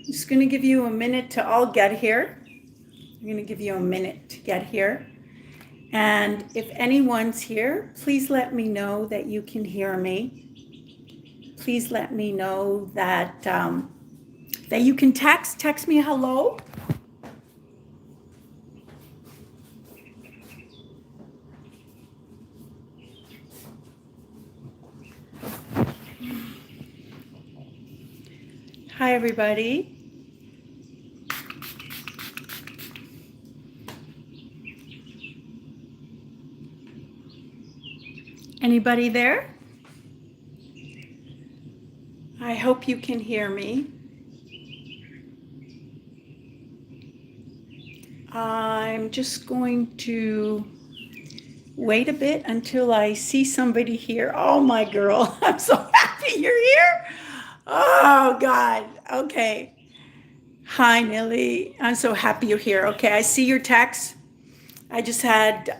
Just going to give you a minute to all get here. I'm going to give you a minute to get here. And if anyone's here, please let me know that you can hear me. Please let me know that that you can text me hello. Hi, everybody. Anybody there? I hope you can hear me. I'm just going to wait a bit until I see somebody here. Oh, my girl, I'm so happy you're here. Oh, God. Okay. Hi, Millie. I'm so happy you're here. Okay, I see your text. I just had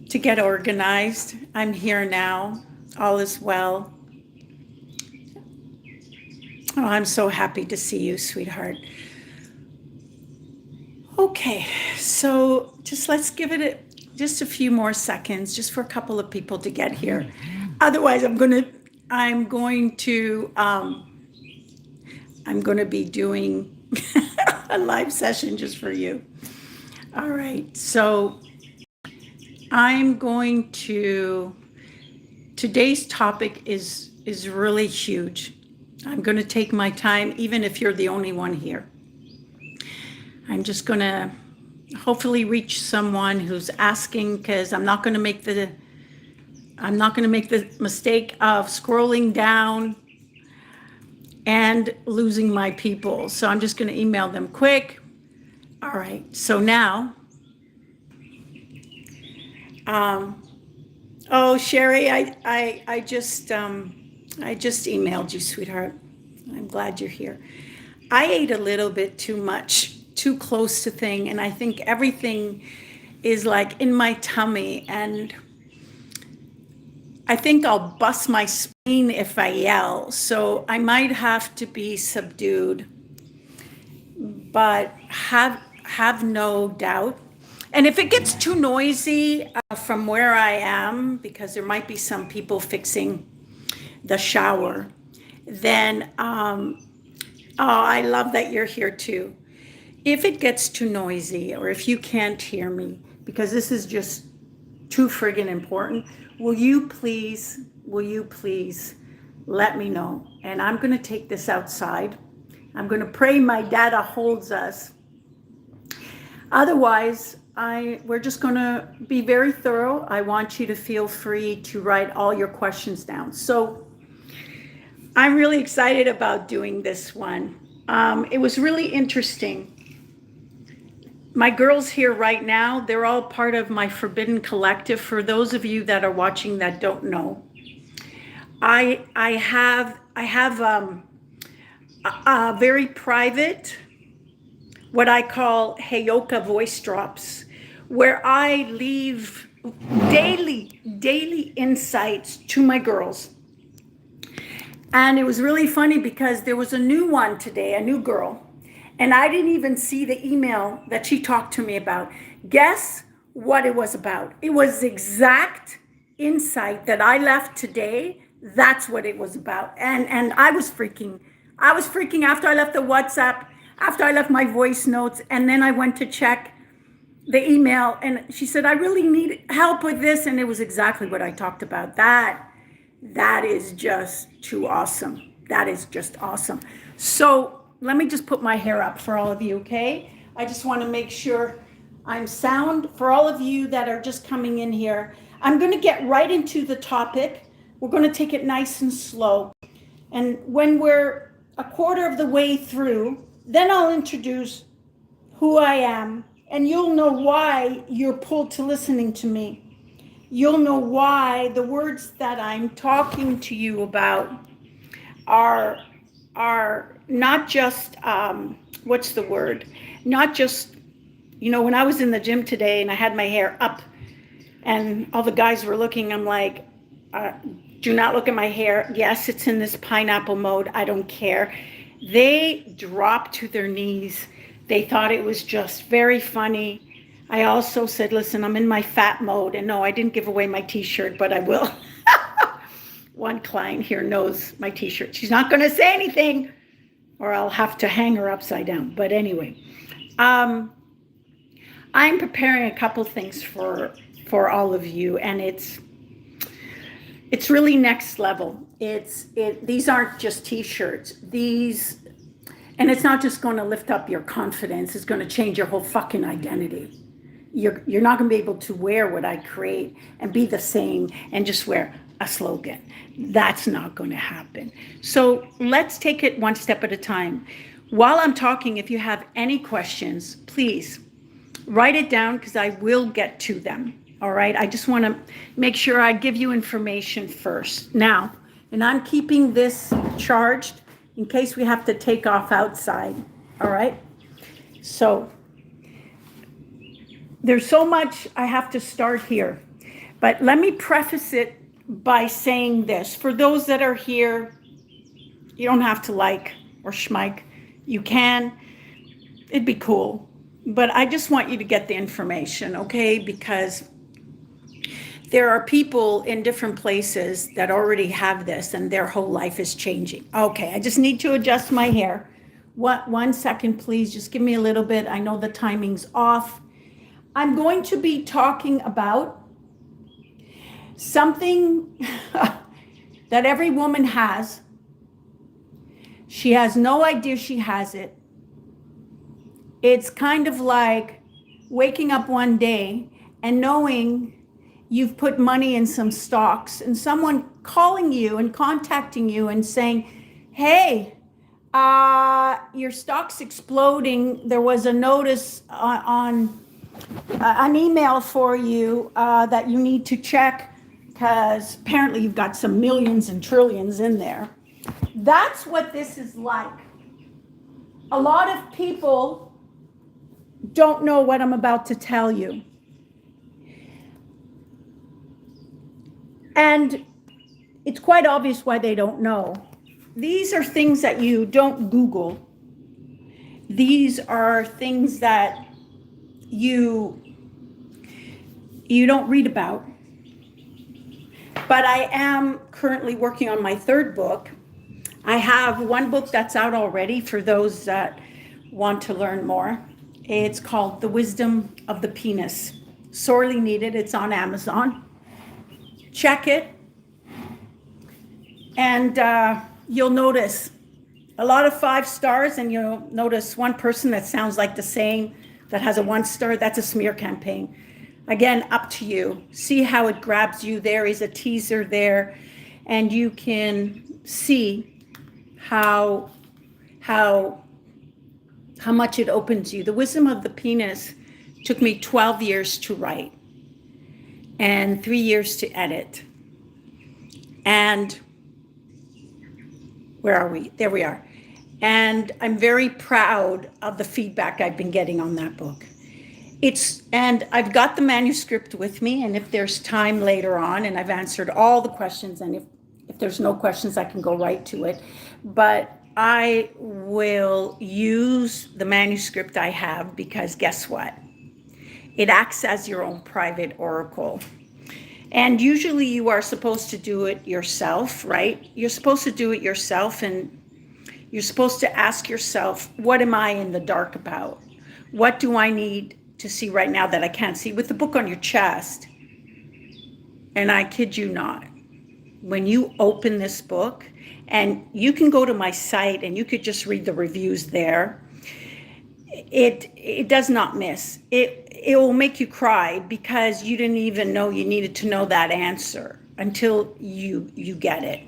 to get organized. I'm here now. All is well. Oh, I'm so happy to see you, sweetheart. Okay, so let's give it just a few more seconds, just for a couple of people to get here. Otherwise, I'm going to be doing a live session just for you. All right, so today's topic is really huge. I'm going to take my time, even if you're the only one here. I'm just going to hopefully reach someone who's asking, because I'm not going to make the mistake of scrolling down and losing my people. So I'm just going to email them quick. All right. So now, oh, Sherry, I just emailed you, sweetheart. I'm glad you're here. I ate a little bit too much, too close to thing, and I think everything is like in my tummy, and I think I'll bust my spleen if I yell, so I might have to be subdued, but have no doubt. And if it gets too noisy from where I am, because there might be some people fixing the shower, then oh, I love that you're here too. If it gets too noisy, or if you can't hear me, because this is just too friggin' important, will you please let me know? And I'm going to take this outside. I'm going to pray my data holds us. Otherwise, we're just going to be very thorough. I want you to feel free to write all your questions down. So I'm really excited about doing this one. It was really interesting. My girls here right now, they're all part of my Forbidden Collective. For those of you that are watching that don't know, I have a very private, what I call Heyoka voice drops, where I leave daily insights to my girls. And it was really funny because there was a new one today, a new girl, and I didn't even see the email that she talked to me about. Guess what it was about? It was the exact insight that I left today. That's what it was about. And I was freaking after I left the WhatsApp, after I left my voice notes, and then I went to check the email, and she said, I really need help with this. And it was exactly what I talked about. That is just too awesome. That is just awesome. So let me just put my hair up for all of you, okay? I just want to make sure I'm sound. For all of you that are just coming in here, I'm going to get right into the topic. We're going to take it nice and slow. And when we're a quarter of the way through, then I'll introduce who I am, and you'll know why you're pulled to listening to me. You'll know why the words that I'm talking to you about are not just, what's the word? Not just, when I was in the gym today and I had my hair up and all the guys were looking, I'm like, Do not look at my hair. Yes, it's in this pineapple mode. I don't care. They dropped to their knees. They thought it was just very funny. I also said, listen, I'm in my fat mode. And no, I didn't give away my t-shirt, but I will. One client here knows my t-shirt. She's not going to say anything or I'll have to hang her upside down. But anyway, I'm preparing a couple things for all of you, and it's really next level. These aren't just t-shirts. And it's not just going to lift up your confidence. It's going to change your whole fucking identity. You're not going to be able to wear what I create and be the same and just wear a slogan. That's not going to happen. So let's take it one step at a time. While I'm talking, if you have any questions, please write it down because I will get to them. All right. I just want to make sure I give you information first. Now, and I'm keeping this charged in case we have to take off outside. All right. So there's so much I have to start here, but let me preface it by saying this. For those that are here, you don't have to like or schmike. You can. It'd be cool. But I just want you to get the information, okay? Because there are people in different places that already have this and their whole life is changing. Okay, I just need to adjust my hair. One second, please. Just give me a little bit. I know the timing's off. I'm going to be talking about something that every woman has. She has no idea she has it. It's kind of like waking up one day and knowing you've put money in some stocks and someone calling you and contacting you and saying, hey, your stock's exploding. There was a notice on an email for you that you need to check because apparently you've got some millions and trillions in there. That's what this is like. A lot of people don't know what I'm about to tell you. And it's quite obvious why they don't know. These are things that you don't Google. These are things that you don't read about. But I am currently working on my third book. I have one book that's out already for those that want to learn more. It's called The Wisdom of the Penis. Sorely needed. It's on Amazon. Check it. And you'll notice a lot of 5 stars, and you'll notice one person that sounds like the same that has a 1 star. That's a smear campaign. Again, up to you. See how it grabs you. There is a teaser there, and you can see how much it opens you. The Wisdom of the Penis took me 12 years to write and 3 years to edit. And where are we? There we are. And I'm very proud of the feedback I've been getting on that book. And I've got the manuscript with me, and if there's time later on, and I've answered all the questions, and if there's no questions, I can go right to it. But I will use the manuscript I have because guess what? It acts as your own private oracle. And usually you are supposed to do it yourself, right? You're supposed to do it yourself, and you're supposed to ask yourself, what am I in the dark about? What do I need to see right now that I can't see? With the book on your chest, and I kid you not, when you open this book, and you can go to my site and you could just read the reviews there, it does not miss. It will make you cry because you didn't even know you needed to know that answer until you get it.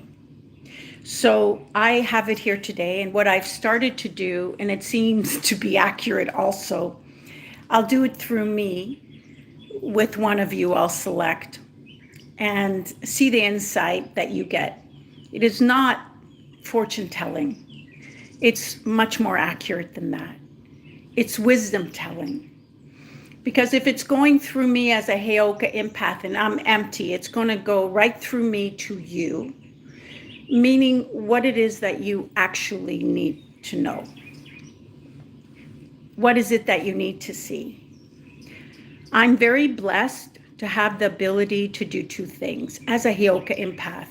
So I have it here today, and what I've started to do, and it seems to be accurate also, I'll do it through me with one of you. I'll select and see the insight that you get. It is not fortune telling. It's much more accurate than that. It's wisdom telling. Because if it's going through me as a Heyoka empath and I'm empty, it's going to go right through me to you, meaning what it is that you actually need to know. What is it that you need to see? I'm very blessed to have the ability to do two things as a Heyoka empath.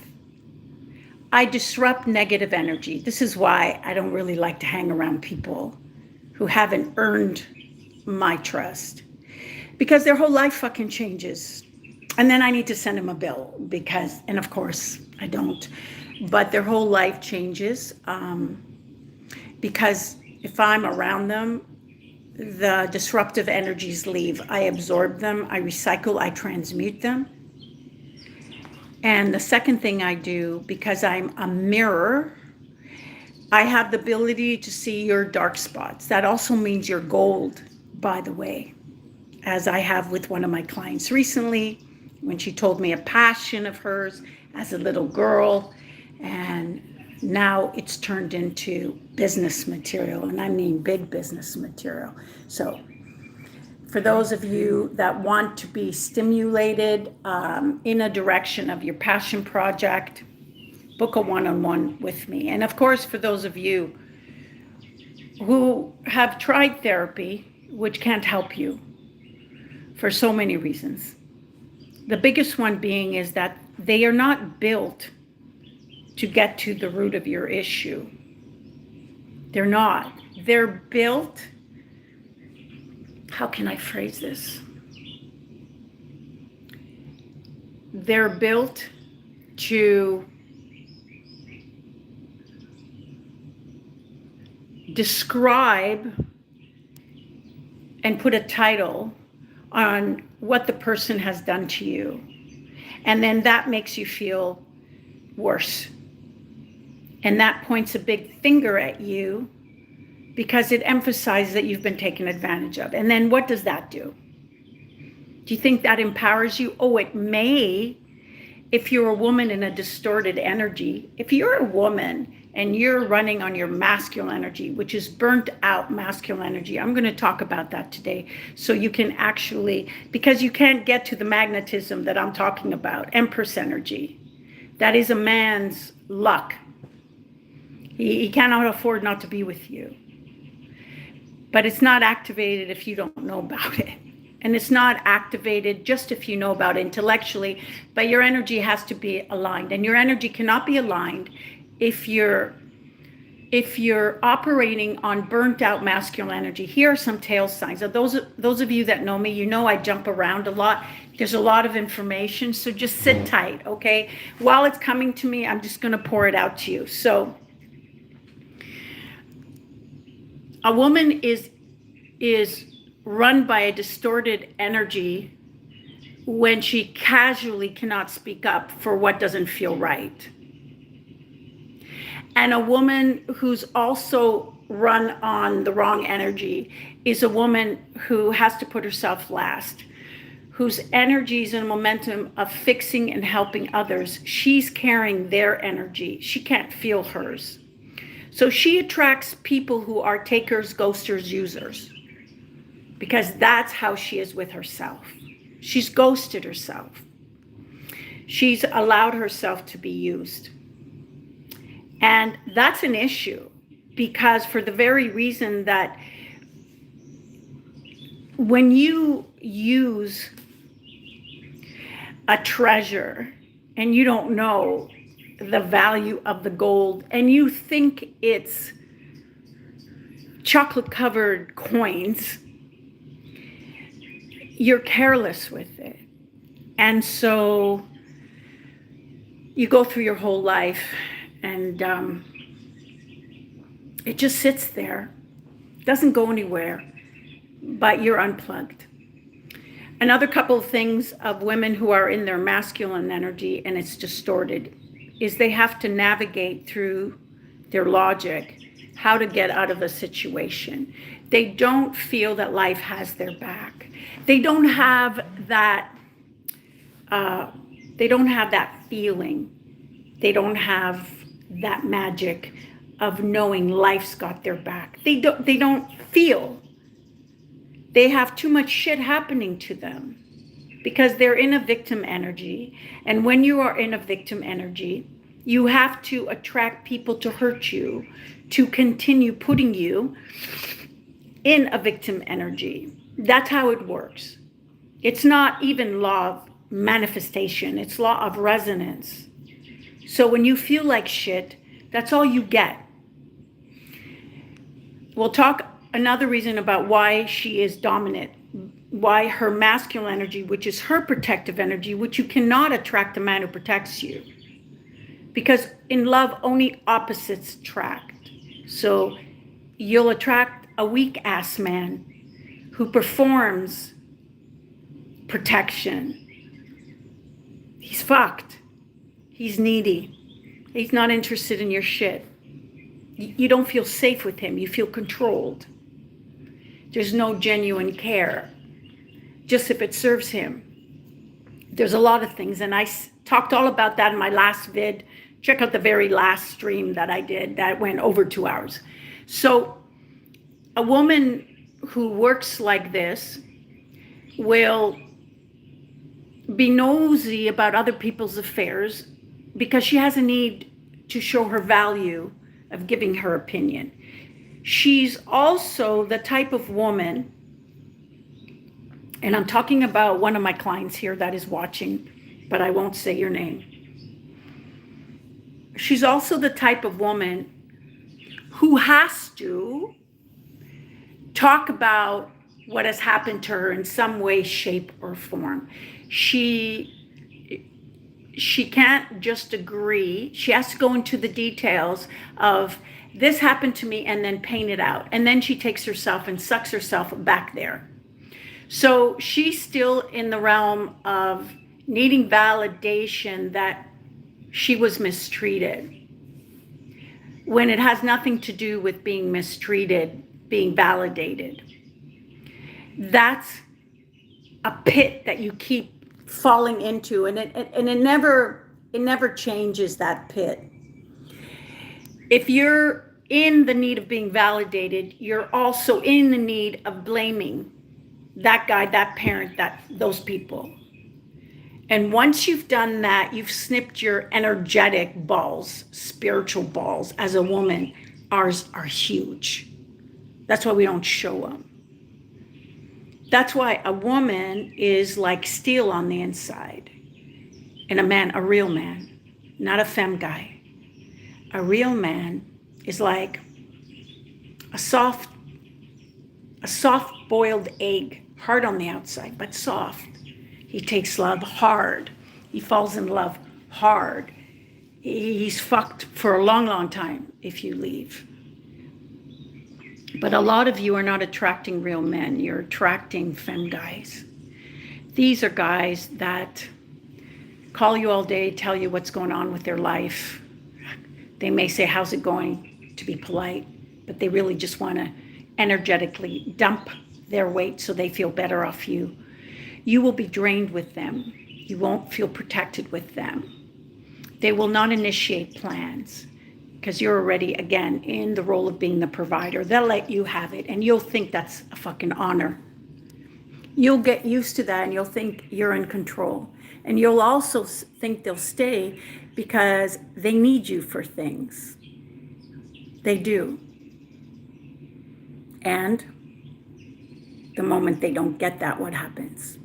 I disrupt negative energy. This is why I don't really like to hang around people who haven't earned my trust, because their whole life fucking changes. And then I need to send them a bill because, and of course I don't, but their whole life changes because if I'm around them, the disruptive energies leave. I absorb them, I recycle, I transmute them. And the second thing I do, because I'm a mirror, I have the ability to see your dark spots. That also means your gold, by the way, as I have with one of my clients recently, when she told me a passion of hers as a little girl, and now it's turned into business material, and I mean big business material. So for those of you that want to be stimulated in a direction of your passion project, book a one-on-one with me. And of course, for those of you who have tried therapy, which can't help you for so many reasons. The biggest one being is that they are not built to get to the root of your issue. They're not. They're built, how can I phrase this? They're built to describe and put a title on what the person has done to you. And then that makes you feel worse. And that points a big finger at you because it emphasizes that you've been taken advantage of. And then what does that do? Do you think that empowers you? Oh, it may, if you're a woman in a distorted energy. If you're a woman and you're running on your masculine energy, which is burnt out masculine energy, I'm going to talk about that today. So you can actually, because you can't get to the magnetism that I'm talking about, Empress energy. That is a man's luck. He cannot afford not to be with you. But it's not activated if you don't know about it. And it's not activated just if you know about it intellectually, but your energy has to be aligned. And your energy cannot be aligned if you're operating on burnt out masculine energy. Here are some tail signs. Those of you that know me, you know I jump around a lot. There's a lot of information, so just sit tight, okay? While it's coming to me, I'm just going to pour it out to you. So a woman is run by a distorted energy when she casually cannot speak up for what doesn't feel right. And a woman who's also run on the wrong energy is a woman who has to put herself last, whose energies and momentum of fixing and helping others, she's carrying their energy. She can't feel hers. So she attracts people who are takers, ghosters, users, because that's how she is with herself. She's ghosted herself. She's allowed herself to be used. And that's an issue, because for the very reason that when you use a treasure and you don't know the value of the gold and you think it's chocolate covered coins, you're careless with it. And so you go through your whole life and it just sits there, doesn't go anywhere, but you're unplugged. Another couple of things of women who are in their masculine energy and it's distorted is they have to navigate through their logic how to get out of a situation. They don't feel that life has their back. They don't have that feeling. They don't have that magic of knowing life's got their back. They don't feel They have too much shit happening to them because they're in a victim energy. And when you are in a victim energy, you have to attract people to hurt you, to continue putting you in a victim energy. That's how it works. It's not even law of manifestation, it's law of resonance. So when you feel like shit, that's all you get. We'll talk another reason about why she is dominant, why her masculine energy, which is her protective energy, which you cannot attract a man who protects you. Because in love, only opposites attract. So you'll attract a weak-ass man who performs protection. He's fucked. He's needy. He's not interested in your shit. You don't feel safe with him. You feel controlled. There's no genuine care. Just if it serves him. There's a lot of things, and I talked all about that in my last vid. Check out the very last stream that I did that went over 2 hours. So a woman who works like this will be nosy about other people's affairs because she has a need to show her value of giving her opinion. She's also the type of woman, and I'm talking about one of my clients here that is watching, but I won't say your name. She's also the type of woman who has to talk about what has happened to her in some way, shape, or form. She can't just agree. She has to go into the details of this happened to me and then paint it out. And then she takes herself and sucks herself back there. So she's still in the realm of needing validation that she was mistreated, when it has nothing to do with being mistreated, being validated. That's a pit that you keep falling into, and it never changes, that pit. If you're in the need of being validated, you're also in the need of blaming that guy, that parent, those people. And once you've done that, you've snipped your energetic balls, spiritual balls. As a woman, ours are huge. That's why we don't show them. That's why a woman is like steel on the inside. And a man, a real man, not a femme guy. A real man is like a soft boiled egg, hard on the outside, but soft. He takes love hard. He falls in love hard. He's fucked for a long, long time if you leave. But a lot of you are not attracting real men. You're attracting femme guys. These are guys that call you all day, tell you what's going on with their life. They may say, how's it going, to be polite, but they really just want to energetically dump their weight so they feel better off you. You will be drained with them. You won't feel protected with them. They will not initiate plans because you're already, again, in the role of being the provider. They'll let you have it, and you'll think that's a fucking honor. You'll get used to that, and you'll think you're in control. And you'll also think they'll stay because they need you for things. They do. And the moment they don't get that, what happens?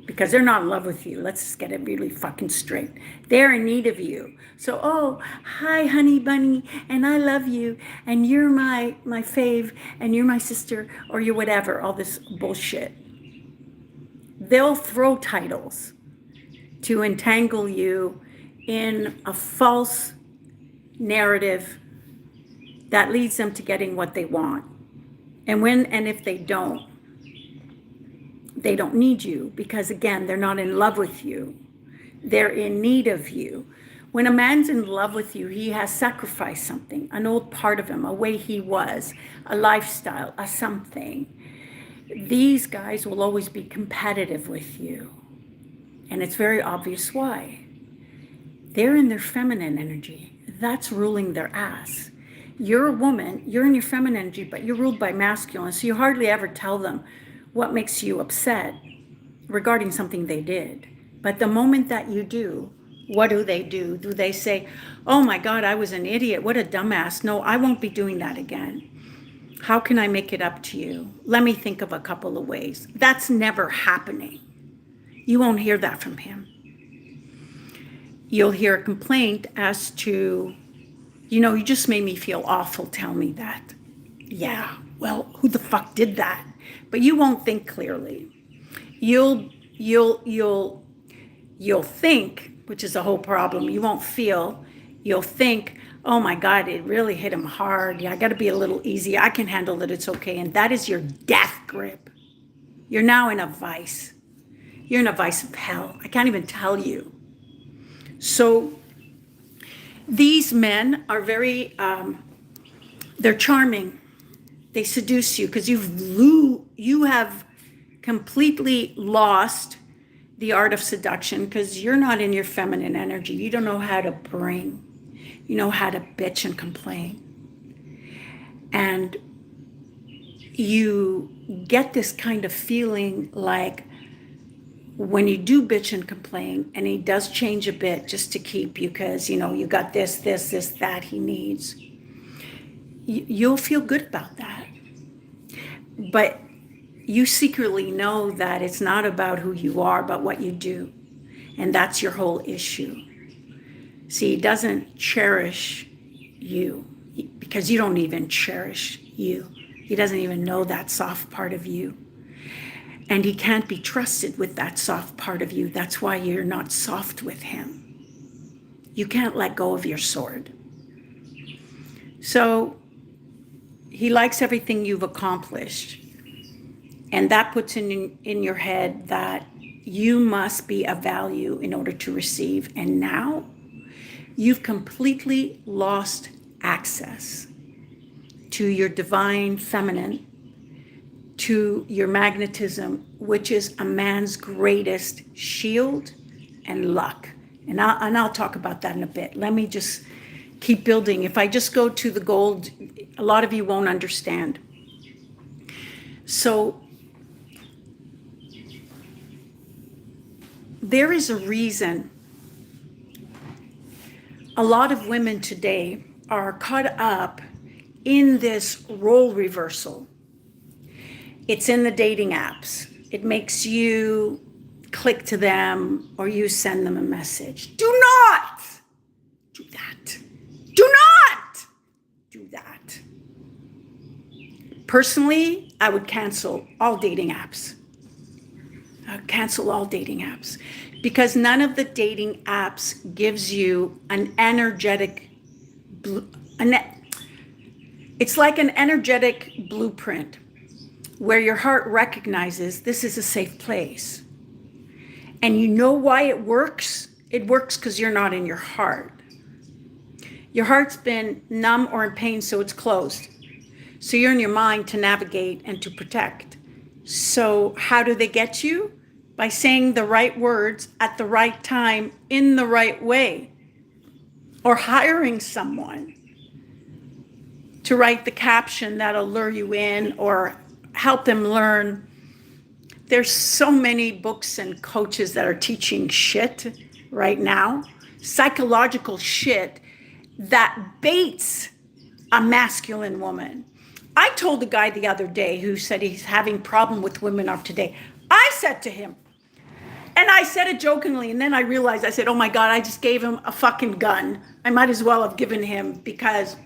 Because they're not in love with you. Let's just get it really fucking straight. They're in need of you. So, oh, hi, honey bunny, and I love you, and you're my fave, and you're my sister, or you're whatever, all this bullshit. They'll throw titles to entangle you in a false narrative that leads them to getting what they want. And when and if they don't need you because, again, they're not in love with you. They're in need of you. When a man's in love with you, he has sacrificed something, an old part of him, a way he was, a lifestyle, a something. These guys will always be competitive with you. And it's very obvious why. They're in their feminine energy. That's ruling their ass. You're a woman, you're in your feminine energy, but you're ruled by masculine. So you hardly ever tell them what makes you upset regarding something they did. But the moment that you do, what do? Do they say, oh my God, I was an idiot. What a dumbass. No, I won't be doing that again. How can I make it up to you? Let me think of a couple of ways. That's never happening. You won't hear that from him. You'll hear a complaint as to, you just made me feel awful. Tell me that. Yeah, well, who the fuck did that? But you won't think clearly. You'll think, which is the whole problem. You won't feel. You'll think, oh my God, it really hit him hard. Yeah, I got to be a little easy. I can handle it. It's okay. And that is your death grip. You're now in a vice. You're in a vice of hell. I can't even tell you. So these men are very, they're charming. They seduce you because you have completely lost the art of seduction because you're not in your feminine energy. You don't know how to bring. You know how to bitch and complain. And you get this kind of feeling like when you do bitch and complain, and he does change a bit just to keep you because, you got this, that he needs, you'll feel good about that. But you secretly know that it's not about who you are, but what you do. And that's your whole issue. See, he doesn't cherish you because you don't even cherish you. He doesn't even know that soft part of you. And he can't be trusted with that soft part of you. That's why you're not soft with him. You can't let go of your sword. So he likes everything you've accomplished. And that puts in your head that you must be of value in order to receive. And now you've completely lost access to your divine feminine, to your magnetism, which is a man's greatest shield and luck. And I'll talk about that in a bit. Let me just keep building. If I just go to the gold, a lot of you won't understand. So there is a reason a lot of women today are caught up in this role reversal. It's in the dating apps. It makes you click to them or you send them a message. Do not do that. Do not do that. Personally, I would cancel all dating apps. I would cancel all dating apps because none of the dating apps gives you an energetic, it's like an energetic blueprint where your heart recognizes this is a safe place. And you know why it works? It works because you're not in your heart. Your heart's been numb or in pain, so it's closed. So you're in your mind to navigate and to protect. So how do they get you? By saying the right words at the right time in the right way. Or hiring someone to write the caption that'll lure you in or help them learn. There's so many books and coaches that are teaching shit right now, psychological shit that baits a masculine woman. I told a guy the other day who said he's having problem with women of today. I said to him, and I said it jokingly, and then I realized, I said, oh my God, I just gave him a fucking gun. I might as well have given him, because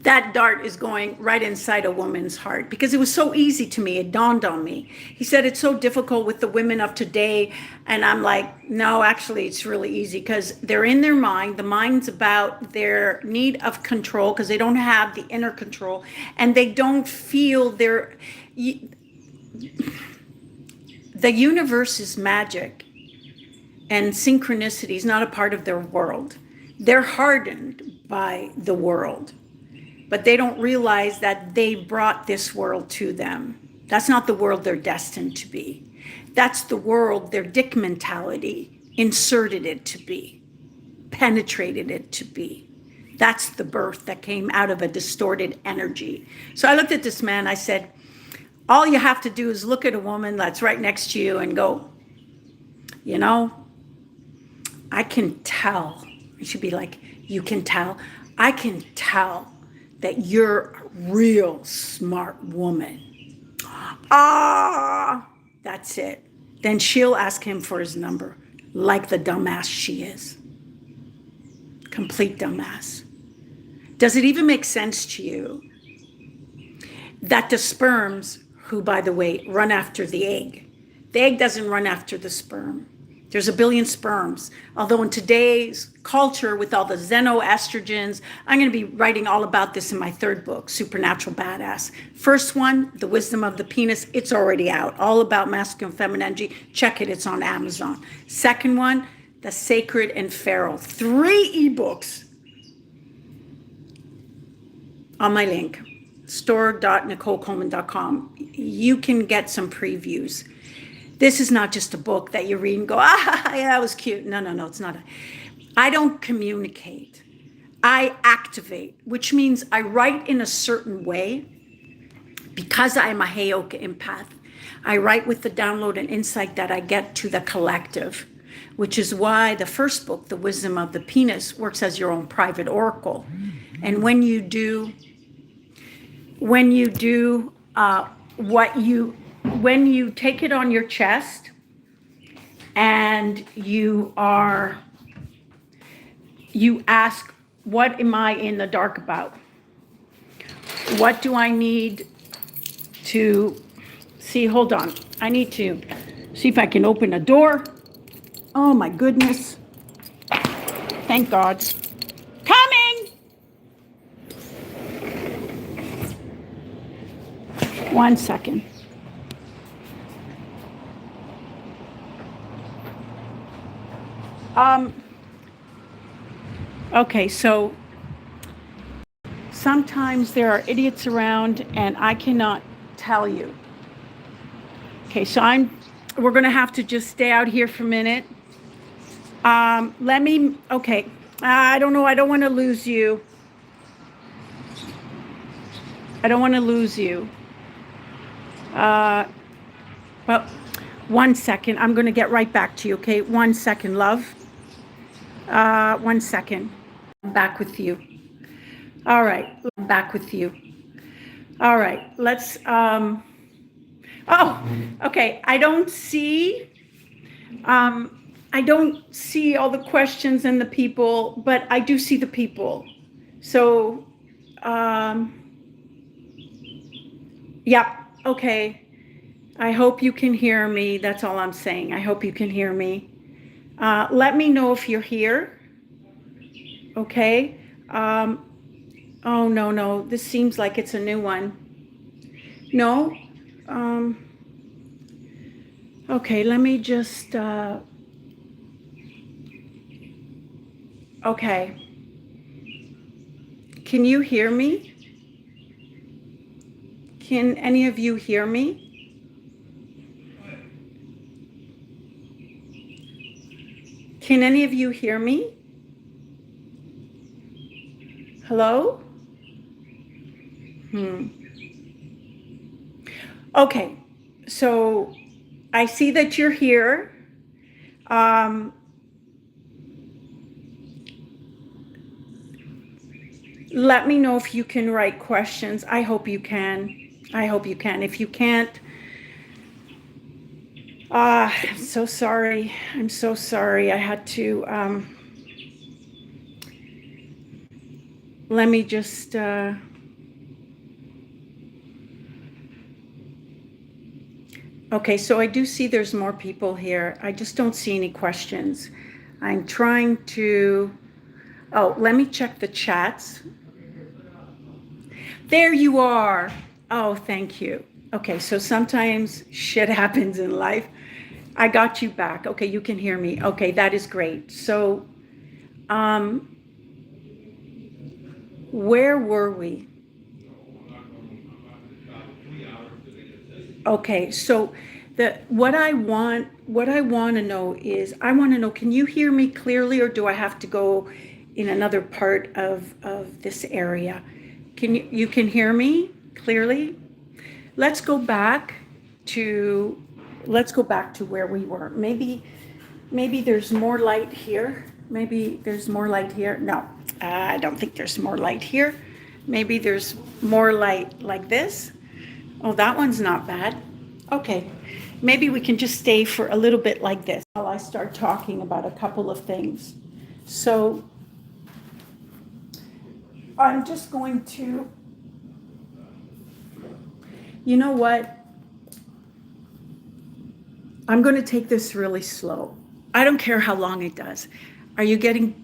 that dart is going right inside a woman's heart, because it was so easy to me. It dawned on me. He said, it's so difficult with the women of today. And I'm like, no, actually, it's really easy, because they're in their mind. The mind's about their need of control, because they don't have the inner control, and they don't feel their... The universe is magic, and synchronicity is not a part of their world. They're hardened by the world, but they don't realize that they brought this world to them. That's not the world they're destined to be. That's the world their dick mentality inserted it to be, penetrated it to be. That's the birth that came out of a distorted energy. So I looked at this man, I said, All you have to do is look at a woman that's right next to you and go, you know, I can tell. You should be like, you can tell. I can tell that you're a real smart woman. Ah, that's it. Then she'll ask him for his number, like the dumbass she is. Complete dumbass. Does it even make sense to you that the sperms, who, by the way, run after the egg doesn't run after the sperm. There's a billion sperms. Although in today's culture, with all the xenoestrogens, I'm going to be writing all about this in my third book, Supernatural Badass. First one, The Wisdom of the Penis, it's already out. All about masculine and feminine energy. Check it, it's on Amazon. Second one, The Sacred and Feral. 3 ebooks on my link, store.nicolecoleman.com. You can get some previews. This is not just a book that you read and go, yeah, that was cute. No, it's not. I don't communicate. I activate, which means I write in a certain way because I am a Heyoka empath. I write with the download and insight that I get to the collective, which is why the first book, The Wisdom of the Penis, works as your own private oracle. And when you do when you take it on your chest and you ask, what am I in the dark about? What do I need to see? Hold on. I need to see if I can open a door. Oh my goodness. Thank God. Coming! 1 second. Okay, so sometimes there are idiots around and I cannot tell you. Okay, so we're gonna have to just stay out here for a minute. I don't know, I don't wanna lose you. Well, 1 second, I'm gonna get right back to you, okay? 1 second, love. 1 second. I'm back with you. All right, I'm back with you. All right, let's, okay, I don't see all the questions and the people, but I do see the people. So, yeah, okay. I hope you can hear me. That's all I'm saying. I hope you can hear me. Let me know if you're here. Okay. Oh, no. This seems like it's a new one. No. Okay, let me just, okay. Can you hear me? Can any of you hear me? Can any of you hear me? Hello? Okay, so I see that you're here. Let me know if you can write questions. I hope you can. If you can't, I'm so sorry. I had to, let me just, okay, so I do see there's more people here. I just don't see any questions. I'm trying to, let me check the chats. There you are. Oh, thank you. Okay, so sometimes shit happens in life. I got you back. Okay, you can hear me. Okay, that is great. So, where were we? Okay, so what I want to know is, can you hear me clearly, or do I have to go in another part of this area? You can hear me clearly? let's go back to where we were. Maybe there's more light here. Maybe there's more light here. No, I don't think there's more light here. Maybe there's more light like this. Oh, that one's not bad. Okay, maybe we can just stay for a little bit like this while I start talking about a couple of things. So I'm just going to, you know what? I'm going to take this really slow. I don't care how long it does. Are you getting,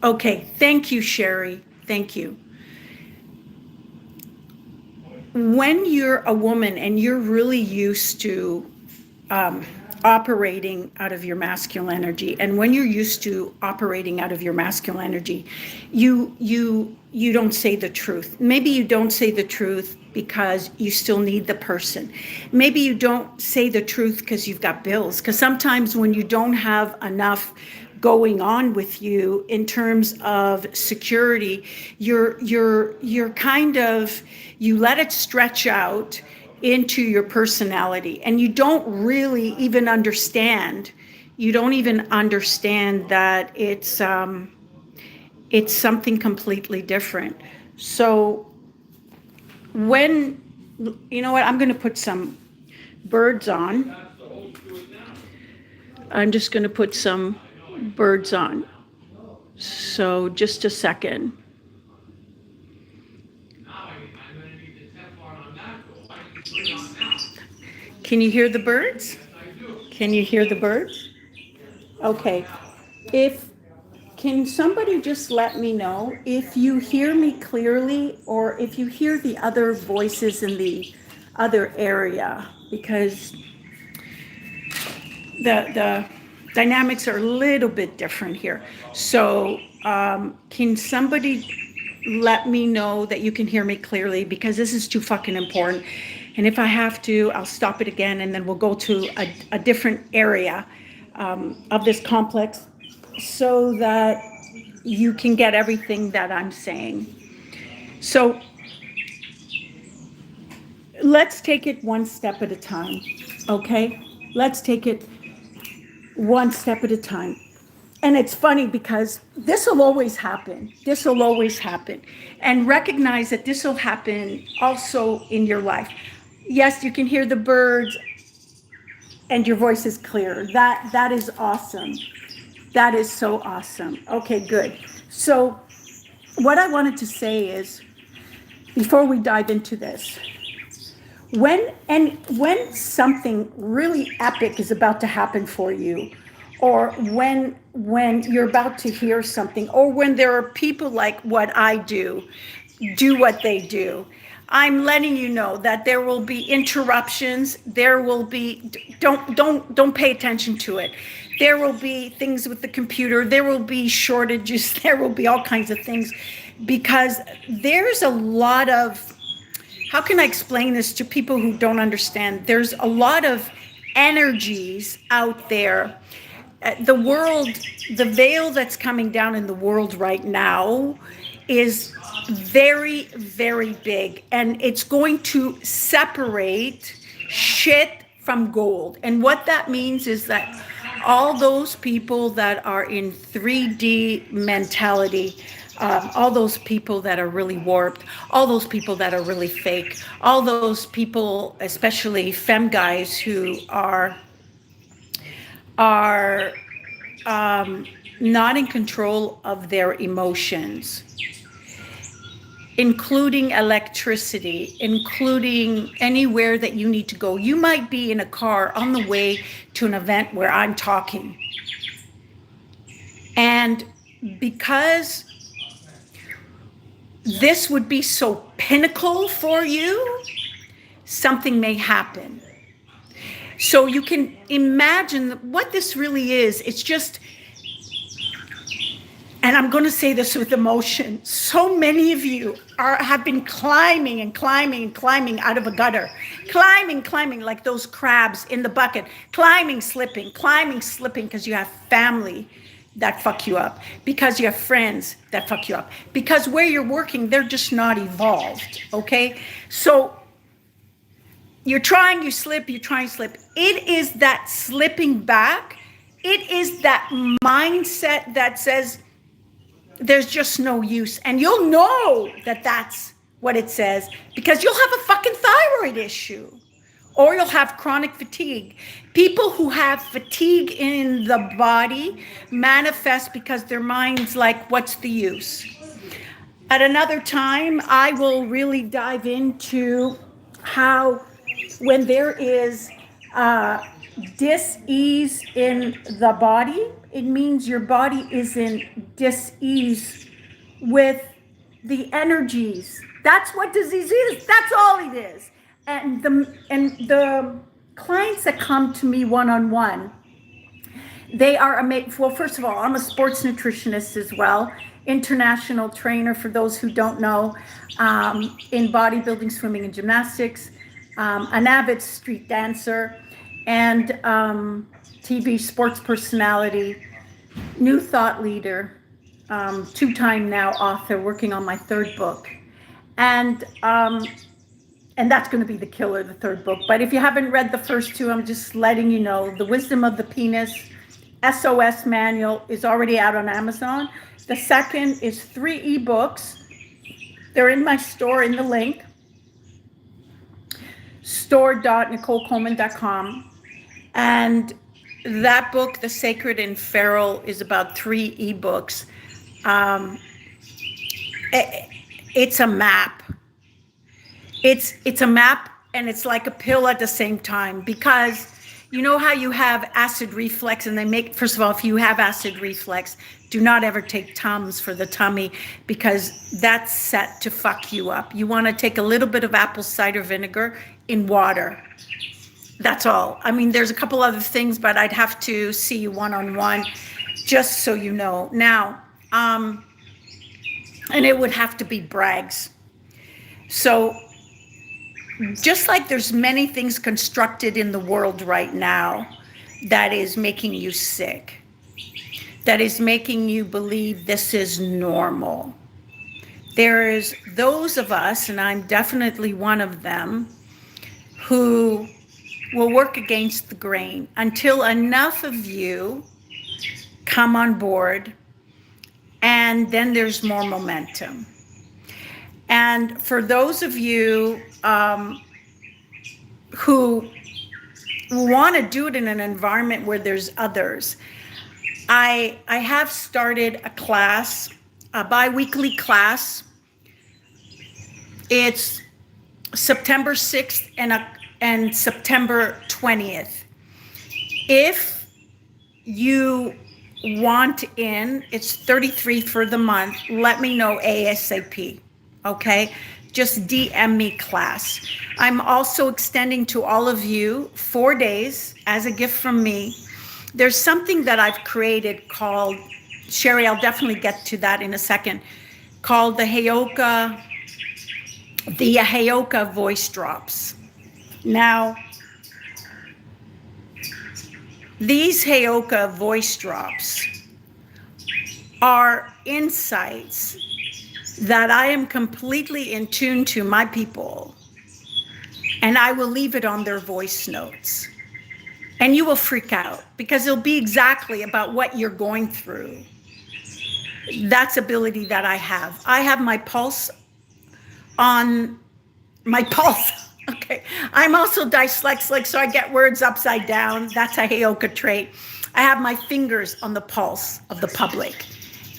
okay, thank you, Sherry. Thank you. When you're a woman and you're really used to operating out of your masculine energy, and when you're used to operating out of your masculine energy, you don't say the truth. Maybe you don't say the truth because you still need the person. Maybe you don't say the truth because you've got bills. Because sometimes when you don't have enough going on with you in terms of security, you're kind of, you let it stretch out into your personality, and you don't really even understand. You don't even understand that it's something completely different. So when, you know what, I'm going to put some birds on. I'm just going to put some birds on. So just a second. Can you hear the birds? Can you hear the birds? Okay. Can somebody just let me know if you hear me clearly, or if you hear the other voices in the other area, because the dynamics are a little bit different here. So can somebody let me know that you can hear me clearly, because this is too fucking important. And if I have to, I'll stop it again, and then we'll go to a different area of this complex, so that you can get everything that I'm saying. So let's take it one step at a time, okay? Let's take it one step at a time. And it's funny because this will always happen. This will always happen. And recognize that this will happen also in your life. Yes, you can hear the birds and your voice is clear. That is awesome. That is so awesome. Okay, good. So what I wanted to say is, before we dive into this, when something really epic is about to happen for you, or when you're about to hear something, or when there are people like what I do what they do, I'm letting you know that there will be interruptions. There will be, don't pay attention to it. There will be things with the computer. There will be shortages. There will be all kinds of things, because there's a lot of, how can I explain this to people who don't understand? There's a lot of energies out there. The world, the veil that's coming down in the world right now is very, very big, and it's going to separate shit from gold. And what that means is that all those people that are in 3D mentality, all those people that are really warped, all those people that are really fake, all those people, especially femme guys, who are not in control of their emotions, including electricity, including anywhere that you need to go. You might be in a car on the way to an event where I'm talking. And because this would be so pinnacle for you, something may happen. So you can imagine what this really is. It's just, and I'm going to say this with emotion, so many of you have been climbing and climbing and climbing out of a gutter, climbing like those crabs in the bucket, climbing, slipping, because you have family that fuck you up, because you have friends that fuck you up, because where you're working, they're just not evolved, okay? So You're trying, you slip, you try and slip. It is that slipping back. It is that mindset that says there's just no use. And you'll know that that's what it says because you'll have a fucking thyroid issue or you'll have chronic fatigue. People who have fatigue in the body manifest because their mind's like, what's the use? At another time, I will really dive into how when there is dis-ease in the body, it means your body is in dis-ease with the energies. That's what disease is. That's all it is. And the clients that come to me one-on-one, they are amazing. Well, first of all, I'm a sports nutritionist as well, international trainer for those who don't know, in bodybuilding, swimming, and gymnastics, an avid street dancer, and TV sports personality, new thought leader, two-time now author, working on my third book. And that's going to be the killer, the third book. But if you haven't read the first two, I'm just letting you know, The Wisdom of the Penis, SOS Manual is already out on Amazon. The second is 3 ebooks. They're in my store in the link, store.nicolecoleman.com. And that book, The Sacred and Feral, is about 3 ebooks. It's a map. It's a map, and it's like a pill at the same time, because you know how you have acid reflux, and they make, first of all, if you have acid reflux, do not ever take Tums for the tummy, because that's set to fuck you up. You want to take a little bit of apple cider vinegar in water. That's all. I mean, there's a couple other things, but I'd have to see you one-on-one, just so you know. Now, and it would have to be Bragg's. So, just like there's many things constructed in the world right now that is making you sick, that is making you believe this is normal. There is those of us, and I'm definitely one of them, who will work against the grain until enough of you come on board, and then there's more momentum. And for those of you who want to do it in an environment where there's others, I have started a class, a bi-weekly class. It's September 6th and September 20th. If you want in, it's $33 for the month. Let me know ASAP. Okay, just DM me class. I'm also extending to all of you 4 days as a gift from me. There's something that I've created called, Sherry, I'll definitely get to that in a second, called the Heyoka voice drops. Now, these Heyoka voice drops are insights that I am completely in tune to my people, and I will leave it on their voice notes. And you will freak out because it'll be exactly about what you're going through. That's ability that I have. I have my pulse on my pulse. Okay. I'm also dyslexic, so I get words upside down. That's a Heyoka trait. I have my fingers on the pulse of the public.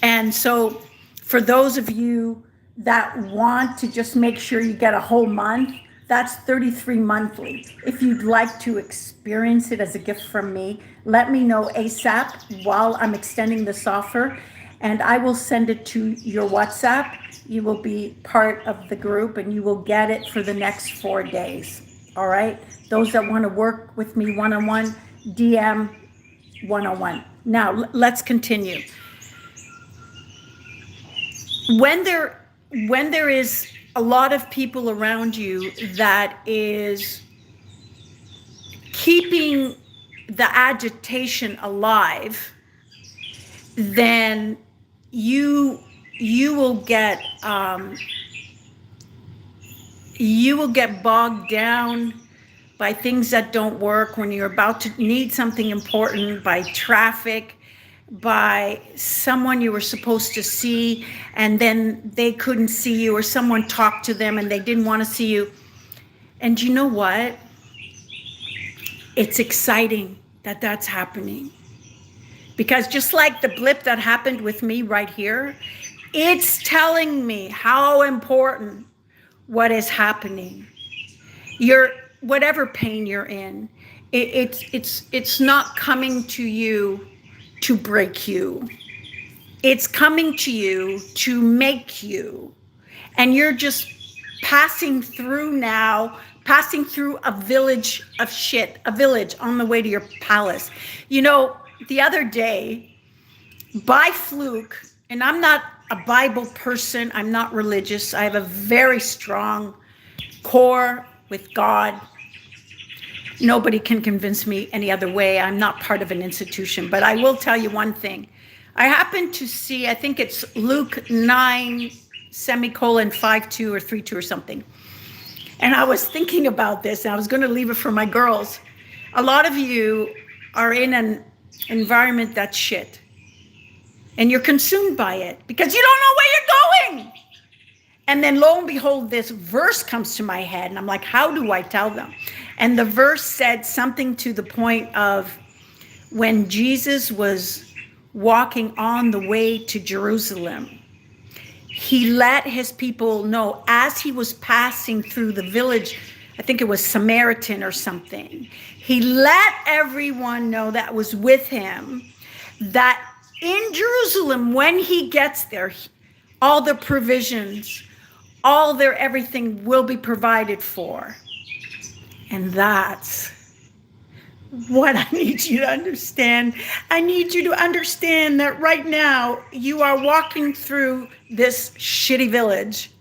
And so for those of you that want to just make sure you get a whole month, that's $33 monthly. If you'd like to experience it as a gift from me, let me know ASAP while I'm extending this offer, and I will send it to your WhatsApp. You will be part of the group, and you will get it for the next 4 days. All right? Those that want to work with me one-on-one, DM one-on-one. Now, let's continue. When there is a lot of people around you that is keeping the agitation alive, then you will get bogged down by things that don't work, when you're about to need something important, by traffic, by someone you were supposed to see and then they couldn't see you, or someone talked to them and they didn't want to see you. And you know what? It's exciting that that's happening. Because just like the blip that happened with me right here, it's telling me how important what is happening. Whatever pain you're in, it's not coming to you to break you. It's coming to you to make you. And you're just passing through a village of shit, a village on the way to your palace. You know, the other day, by fluke, and I'm not a Bible person, I'm not religious, I have a very strong core with God. Nobody can convince me any other way. I'm not part of an institution, but I will tell you one thing. I happened to see, I think it's Luke 9, semicolon 5:2 or 3:2 or something. And I was thinking about this, and I was going to leave it for my girls. A lot of you are in an environment that's shit. And you're consumed by it because you don't know where you're going. And then lo and behold, this verse comes to my head, and I'm like, how do I tell them? And the verse said something to the point of when Jesus was walking on the way to Jerusalem, he let his people know as he was passing through the village, I think it was Samaritan or something, he let everyone know that was with him that in Jerusalem, when he gets there, all the provisions, all their everything will be provided for. And that's what I need you to understand. I need you to understand that right now you are walking through this shitty village.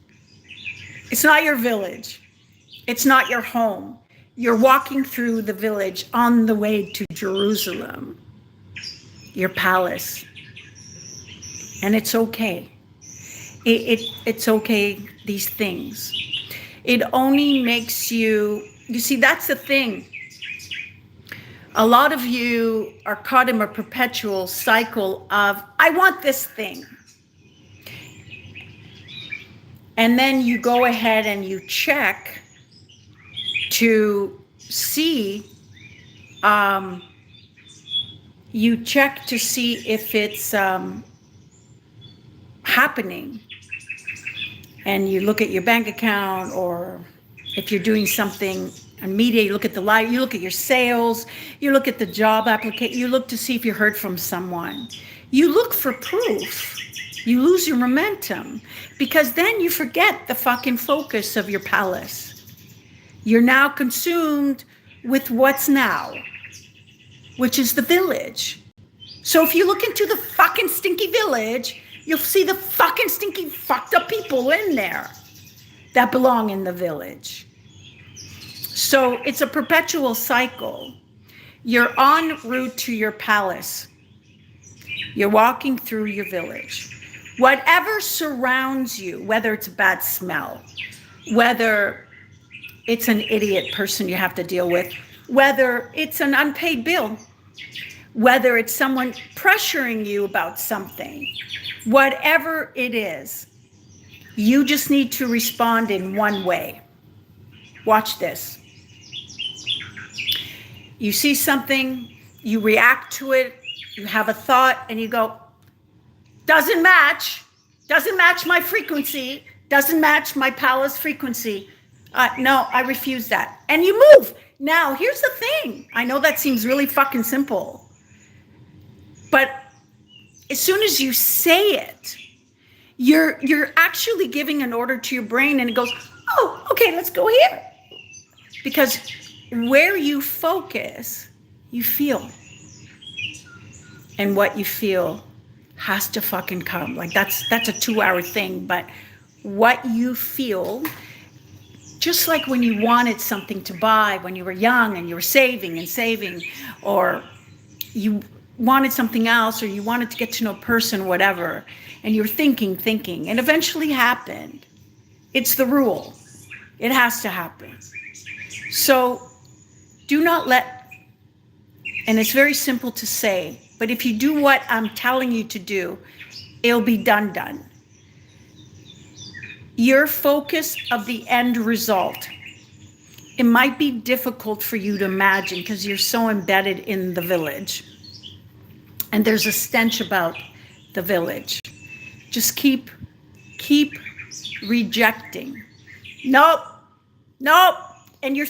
It's not your village. It's not your home. You're walking through the village on the way to Jerusalem, your palace. And it's okay. It's okay, these things. It only makes you see, that's the thing. A lot of you are caught in a perpetual cycle of, I want this thing. And then you go ahead and you check to see, if it's happening. And you look at your bank account, or if you're doing something on media, you look at you look at your sales, you look at the job application, you look to see if you heard from someone. You look for proof. You lose your momentum because then you forget the fucking focus of your palace. You're now consumed with what's now, which is the village. So if you look into the fucking stinky village, you'll see the fucking stinky fucked up people in there that belong in the village. So it's a perpetual cycle. You're en route to your palace. You're walking through your village. Whatever surrounds you, whether it's a bad smell, whether it's an idiot person you have to deal with, whether it's an unpaid bill, whether it's someone pressuring you about something, whatever it is, you just need to respond in one way. Watch this. You see something, you react to it, you have a thought, and you go, doesn't match my frequency, doesn't match my palace frequency. No, I refuse that. And you move. Now, here's the thing. I know that seems really fucking simple. But as soon as you say it, you're actually giving an order to your brain, and it goes, oh, okay, let's go here. Because where you focus, you feel. And what you feel has to fucking come. Like that's a 2-hour thing, but what you feel, just like when you wanted something to buy when you were young and you were saving, or you wanted something else, or you wanted to get to know a person, whatever, and you're thinking, and eventually happened. It's the rule. It has to happen. So Do not let, and it's very simple to say, but if you do what I'm telling you to do, it'll be done. Your focus of the end result. It might be difficult for you to imagine because you're so embedded in the village. And there's a stench about the village. Just keep rejecting. Nope. And you're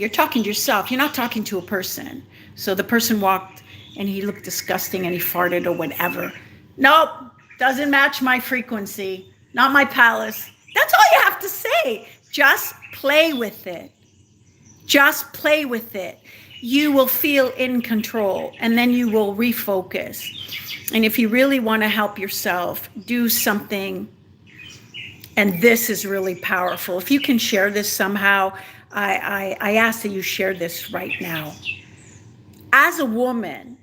talking to yourself. You're not talking to a person. So the person walked and he looked disgusting and he farted or whatever. Nope, doesn't match my frequency. Not my palace. That's all you have to say. Just play with it. Just play with it. You will feel in control and then you will refocus. And if you really want to help yourself, do something. And this is really powerful. If you can share this somehow, I ask that you share this right now. As a woman,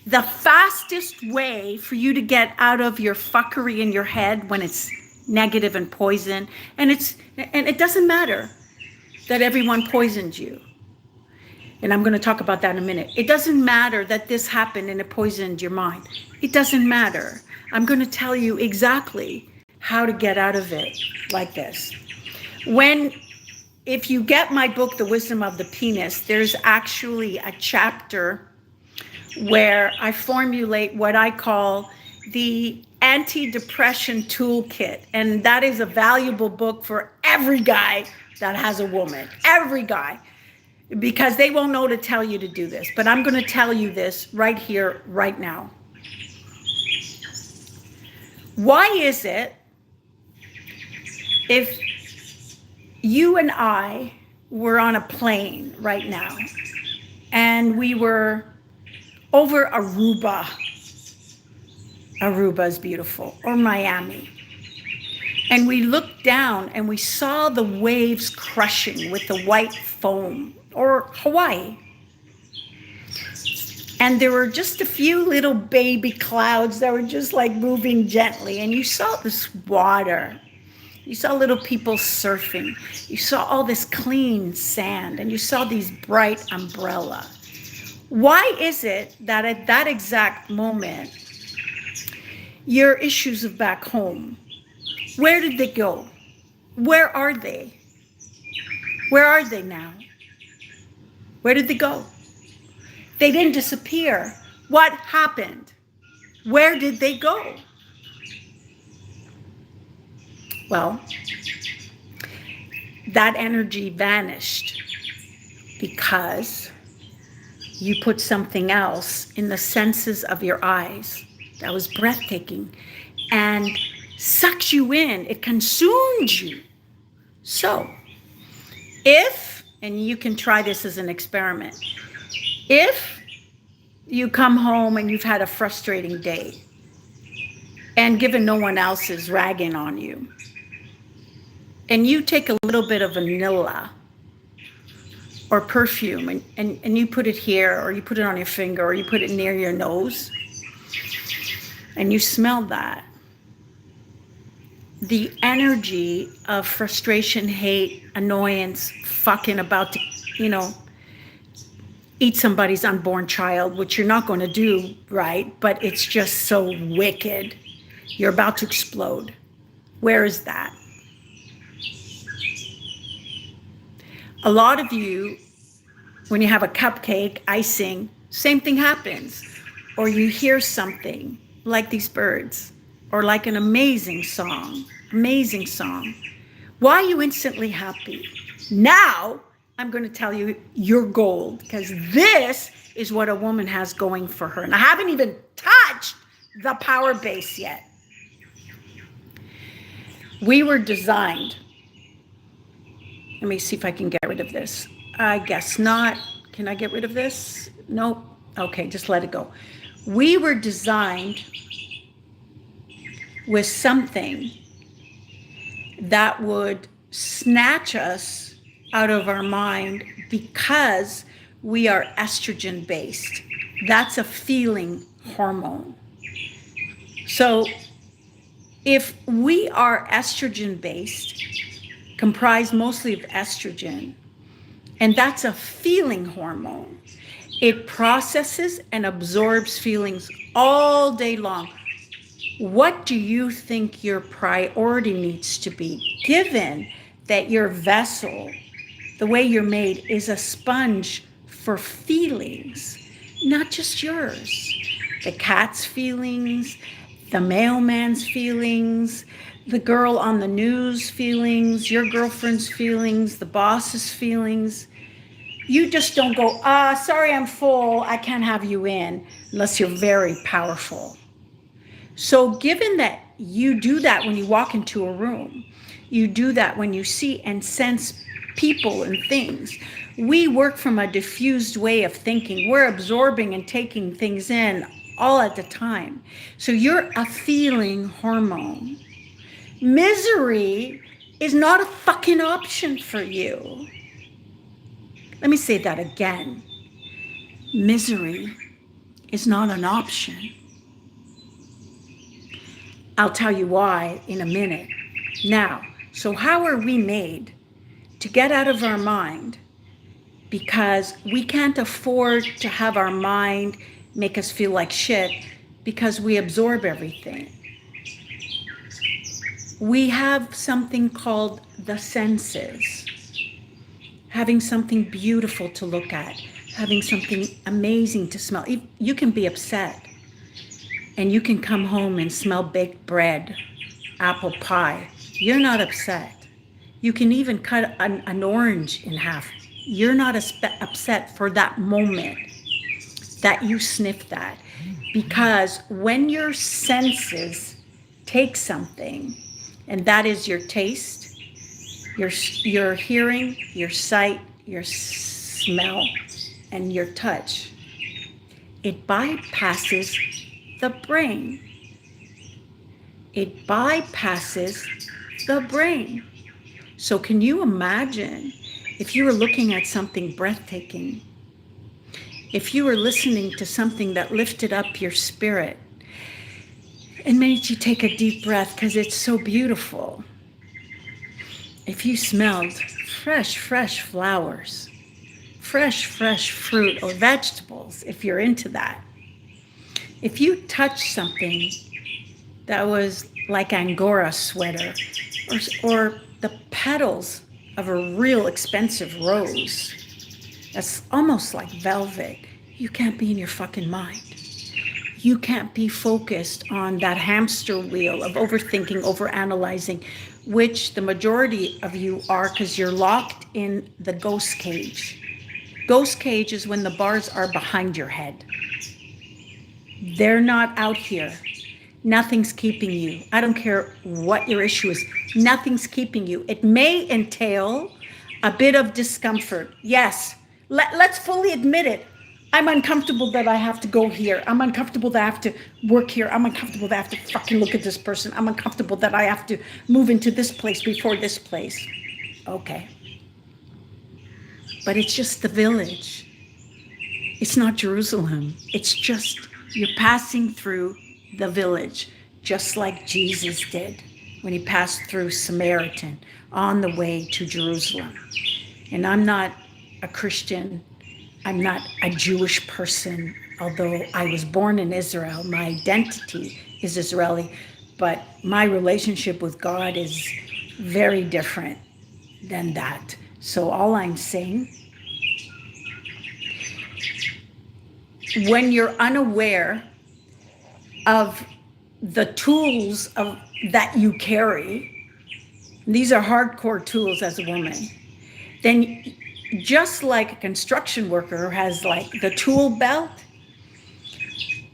the fastest way for you to get out of your fuckery in your head when it's negative and poison, and it doesn't matter that everyone poisoned you. And I'm going to talk about that in a minute. It doesn't matter that this happened and it poisoned your mind. It doesn't matter. I'm going to tell you exactly how to get out of it like this. If you get my book, The Wisdom of the Penis, there's actually a chapter where I formulate what I call the anti-depression toolkit. And that is a valuable book for every guy that has a woman, every guy, because they won't know to tell you to do this. But I'm going to tell you this right here, right now. Why is it if you and I were on a plane right now and we were over Aruba is beautiful, or Miami, and we looked down and we saw the waves crushing with the white foam, or Hawaii, and there were just a few little baby clouds that were just like moving gently, and you saw this water. You saw little people surfing. You saw all this clean sand, and you saw these bright umbrellas. Why is it that at that exact moment, your issues of back home, where did they go? Where are they? Where are they now? Where did they go? They didn't disappear. What happened? Where did they go? Well, that energy vanished because you put something else in the senses of your eyes that was breathtaking and sucks you in. It consumes you. So, and you can try this as an experiment, if you come home and you've had a frustrating day, and given no one else is ragging on you, and you take a little bit of vanilla or perfume and you put it here, or you put it on your finger, or you put it near your nose, and you smell that, the energy of frustration, hate, annoyance, fucking about to, eat somebody's unborn child, which you're not going to do, right? But it's just so wicked. You're about to explode. Where is that? A lot of you, when you have a cupcake, icing, same thing happens. Or you hear something like these birds, or like an amazing song. Why are you instantly happy? Now, I'm going to tell you you're gold, because this is what a woman has going for her. And I haven't even touched the power base yet. We were designed. Let me see if I can get rid of this. I guess not. Can I get rid of this? Nope. Okay, just let it go. We were designed with something that would snatch us out of our mind because we are estrogen based. That's a feeling hormone. So if we are estrogen based, comprised mostly of estrogen, And that's a feeling hormone. It processes and absorbs feelings all day long. What do you think your priority needs to be, given that your vessel, the way you're made, is a sponge for feelings, not just yours? The cat's feelings, the mailman's feelings, the girl on the news feelings, your girlfriend's feelings, the boss's feelings. You just don't go, sorry, I'm full, I can't have you in, unless you're very powerful. So given that you do that when you walk into a room, you do that when you see and sense people and things, we work from a diffused way of thinking. We're absorbing and taking things in all at the time. So you're a feeling hormone. Misery is not a fucking option for you. Let me say that again. Misery is not an option. I'll tell you why in a minute. Now, so how are we made? To get out of our mind, because we can't afford to have our mind make us feel like shit, because we absorb everything. We have something called the senses. Having something beautiful to look at, having something amazing to smell. You can be upset and you can come home and smell baked bread, apple pie. You're not upset. You can even cut an orange in half. You're not upset for that moment that you sniff that. Because when your senses take something, and that is your taste, your hearing, your sight, your smell, and your touch, it bypasses the brain. It bypasses the brain. So can you imagine if you were looking at something breathtaking, if you were listening to something that lifted up your spirit and made you take a deep breath because it's so beautiful? If you smelled fresh flowers, fresh fruit or vegetables, if you're into that. If you touched something that was like Angora sweater or the petals of a real expensive rose that's almost like velvet, you can't be in your fucking mind. You can't be focused on that hamster wheel of overthinking, overanalyzing, which the majority of you are, because you're locked in the ghost cage. Ghost cage is when the bars are behind your head. They're not out here. Nothing's keeping you. I don't care what your issue is. Nothing's keeping you. It may entail a bit of discomfort. Yes, let's fully admit it. I'm uncomfortable that I have to go here. I'm uncomfortable that I have to work here. I'm uncomfortable that I have to fucking look at this person. I'm uncomfortable that I have to move into this place before this place. Okay. But it's just the village. It's not Jerusalem. It's just you're passing through the village, just like Jesus did when he passed through Samaritan on the way to Jerusalem. And I'm not a Christian. I'm not a Jewish person, although I was born in Israel. My identity is Israeli, but my relationship with God is very different than that. So all I'm saying, when you're unaware of the tools that you carry, these are hardcore tools as a woman, then just like a construction worker has like the tool belt,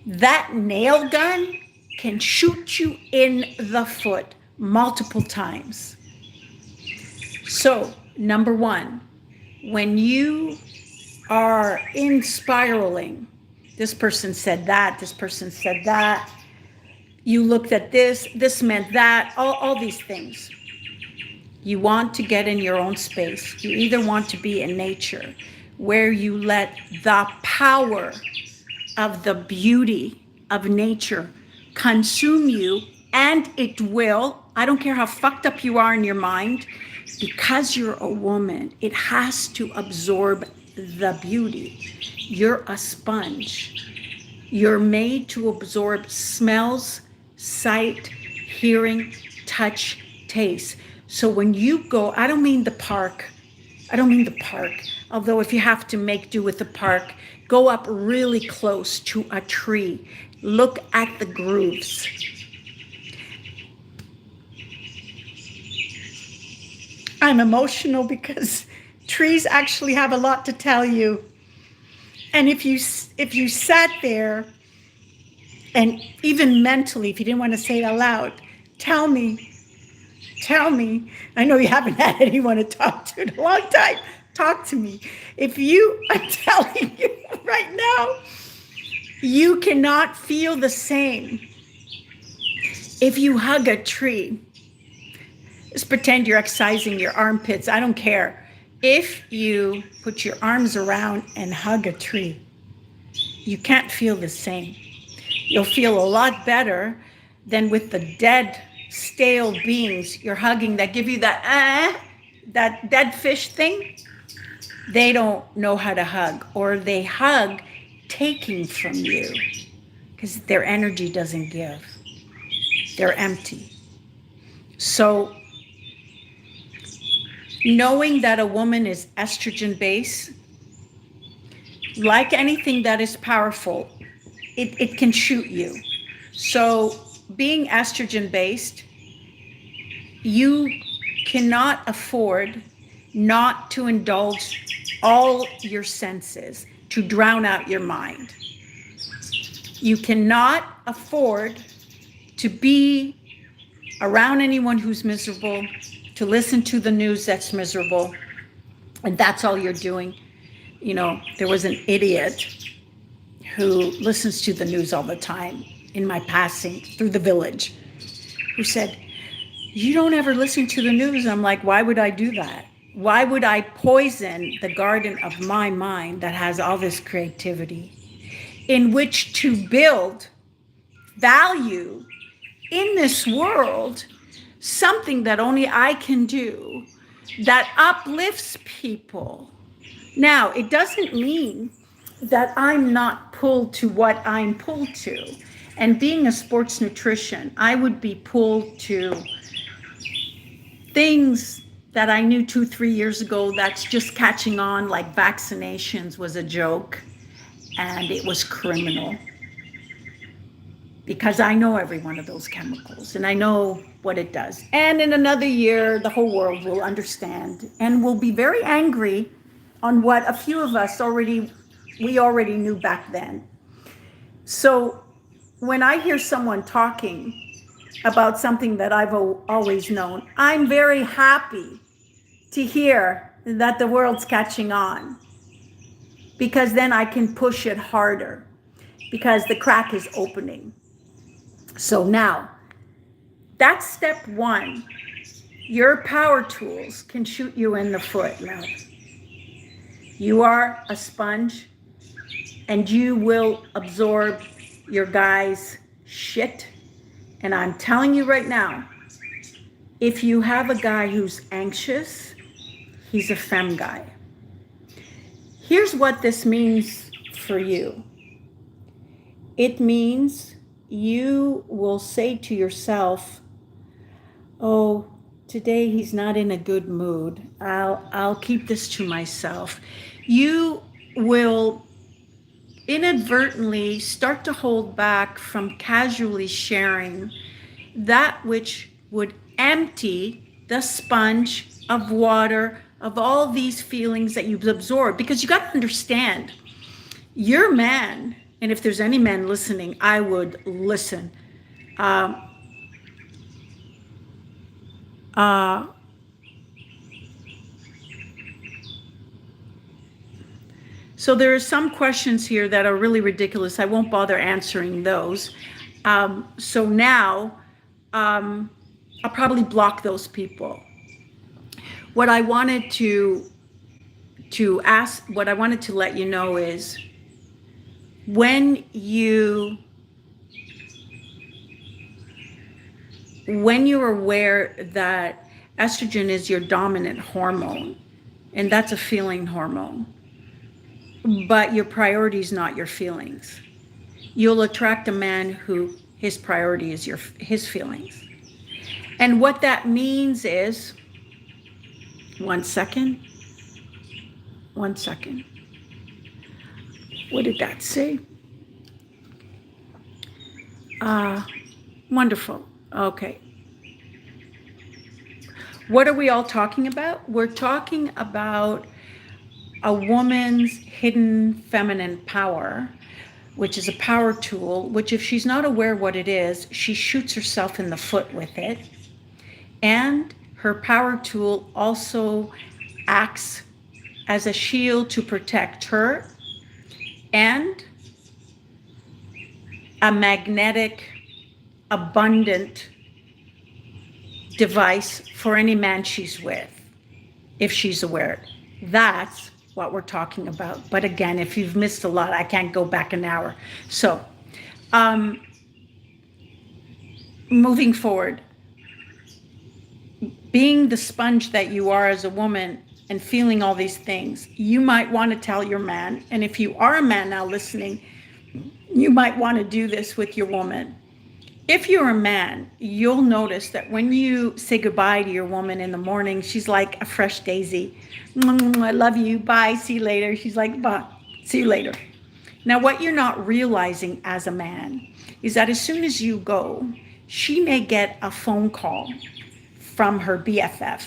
that nail gun can shoot you in the foot multiple times. So, number one, when you are in spiraling, this person said that, this person said that, you looked at this meant that, all these things. You want to get in your own space. You either want to be in nature, where you let the power of the beauty of nature consume you And it will, I don't care how fucked up you are in your mind, because you're a woman, it has to absorb the beauty. You're a sponge. You're made to absorb smells, sight, hearing, touch, taste. So when you go, I don't mean the park. Although if you have to make do with the park, go up really close to a tree. Look at the grooves. I'm emotional because trees actually have a lot to tell you. And if you sat there, and even mentally, if you didn't want to say it aloud, tell me, I know you haven't had anyone to talk to in a long time, talk to me. If you, I'm telling you right now, you cannot feel the same if you hug a tree. Just pretend you're excising your armpits. I don't care. If you put your arms around and hug a tree, you can't feel the same. You'll feel a lot better than with the dead, stale beings you're hugging that give you that dead fish thing. They don't know how to hug, or they hug taking from you because their energy doesn't give. They're empty. So knowing that a woman is estrogen based, like anything that is powerful, it can shoot you. So being estrogen based, you cannot afford not to indulge all your senses, to drown out your mind. You cannot afford to be around anyone who's miserable, to listen to the news that's miserable, and that's all you're doing. You know, there was an idiot who listens to the news all the time in my passing through the village, who said, "You don't ever listen to the news." I'm like, why would I do that? Why would I poison the garden of my mind that has all this creativity in which to build value in this world, something that only I can do that uplifts people? Now, it doesn't mean that I'm not pulled to what I'm pulled to. And being a sports nutrition, I would be pulled to things that I knew 2-3 years ago that's just catching on, like vaccinations was a joke and it was criminal. Because I know every one of those chemicals and I know what it does. And in another year, the whole world will understand and will be very angry on what a few of us already knew back then. So when I hear someone talking about something that I've always known, I'm very happy to hear that the world's catching on, because then I can push it harder because the crack is opening. So now, that's step one. Your power tools can shoot you in the foot, love. You are a sponge and you will absorb your guy's shit. And I'm telling you right now, if you have a guy who's anxious, he's a femme guy. Here's what this means for you. It means you will say to yourself, oh, today he's not in a good mood. I'll keep this to myself. You will inadvertently start to hold back from casually sharing that which would empty the sponge of water, of all these feelings that you've absorbed. Because you got to understand, your man, and if there's any men listening, I would listen. So there are some questions here that are really ridiculous. I won't bother answering those. So now I'll probably block those people. What I wanted to let you know is, when you when you're aware that estrogen is your dominant hormone, and that's a feeling hormone, but your priority is not your feelings, you'll attract a man who his priority is his feelings. And what that means is, one second, what did that say? Wonderful. Okay. What are we all talking about? We're talking about a woman's hidden feminine power, which is a power tool, which if she's not aware what it is, she shoots herself in the foot with it. And her power tool also acts as a shield to protect her and a magnetic, abundant device for any man she's with, if she's aware. That's what we're talking about. But again, if you've missed a lot, I can't go back an hour. So, moving forward, being the sponge that you are as a woman and feeling all these things, you might want to tell your man, and if you are a man now listening, you might want to do this with your woman. If you're a man, you'll notice that when you say goodbye to your woman in the morning, she's like a fresh daisy. I love you. Bye. See you later. She's like, bye. See you later. Now, what you're not realizing as a man is that as soon as you go, she may get a phone call from her BFF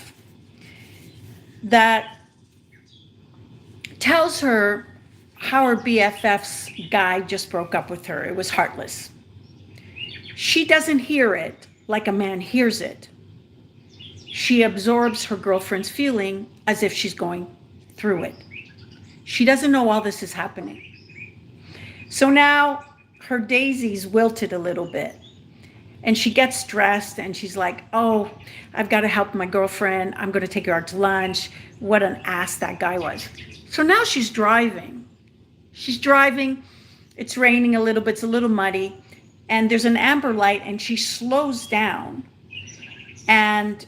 that tells her how her BFF's guy just broke up with her. It was heartless. She doesn't hear it like a man hears it. She absorbs her girlfriend's feeling as if she's going through it. She doesn't know all this is happening. So now her daisy's wilted a little bit. And she gets stressed and she's like, oh, I've got to help my girlfriend. I'm going to take her out to lunch. What an ass that guy was. So now she's driving. It's raining a little bit. It's a little muddy. And there's an amber light and she slows down. And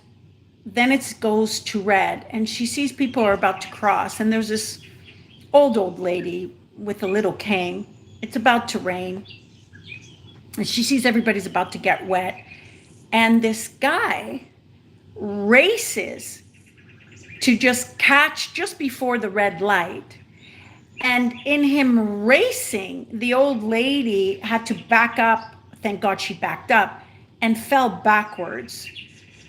then it goes to red. And she sees people are about to cross. And there's this old lady with a little cane. It's about to rain. And she sees everybody's about to get wet. And this guy races to just catch just before the red light. And in him racing, the old lady had to back up. Thank God she backed up and fell backwards.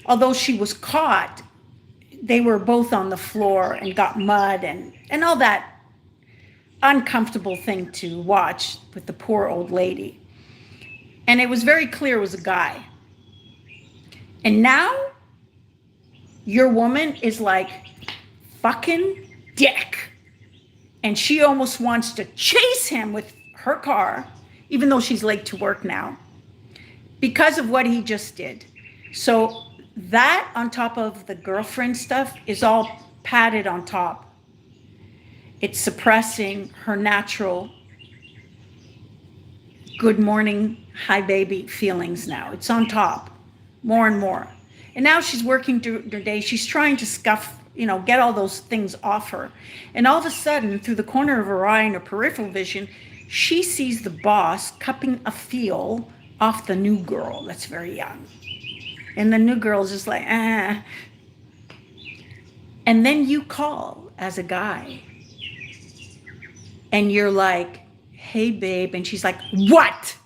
Although she was caught, they were both on the floor and got mud and all that uncomfortable thing to watch with the poor old lady. And it was very clear it was a guy. And now your woman is like, fucking dick. And she almost wants to chase him with her car, even though she's late to work now, because of what he just did. So that on top of the girlfriend stuff is all padded on top. It's suppressing her natural good morning, hi baby feelings now. It's on top more and more. And now she's working through her day. She's trying to scuff, get all those things off her. And all of a sudden, through the corner of her eye and her peripheral vision, she sees the boss cupping a feel off the new girl that's very young. And the new girl's just like, ah. And then you call as a guy. And you're like, hey, babe. And she's like, what?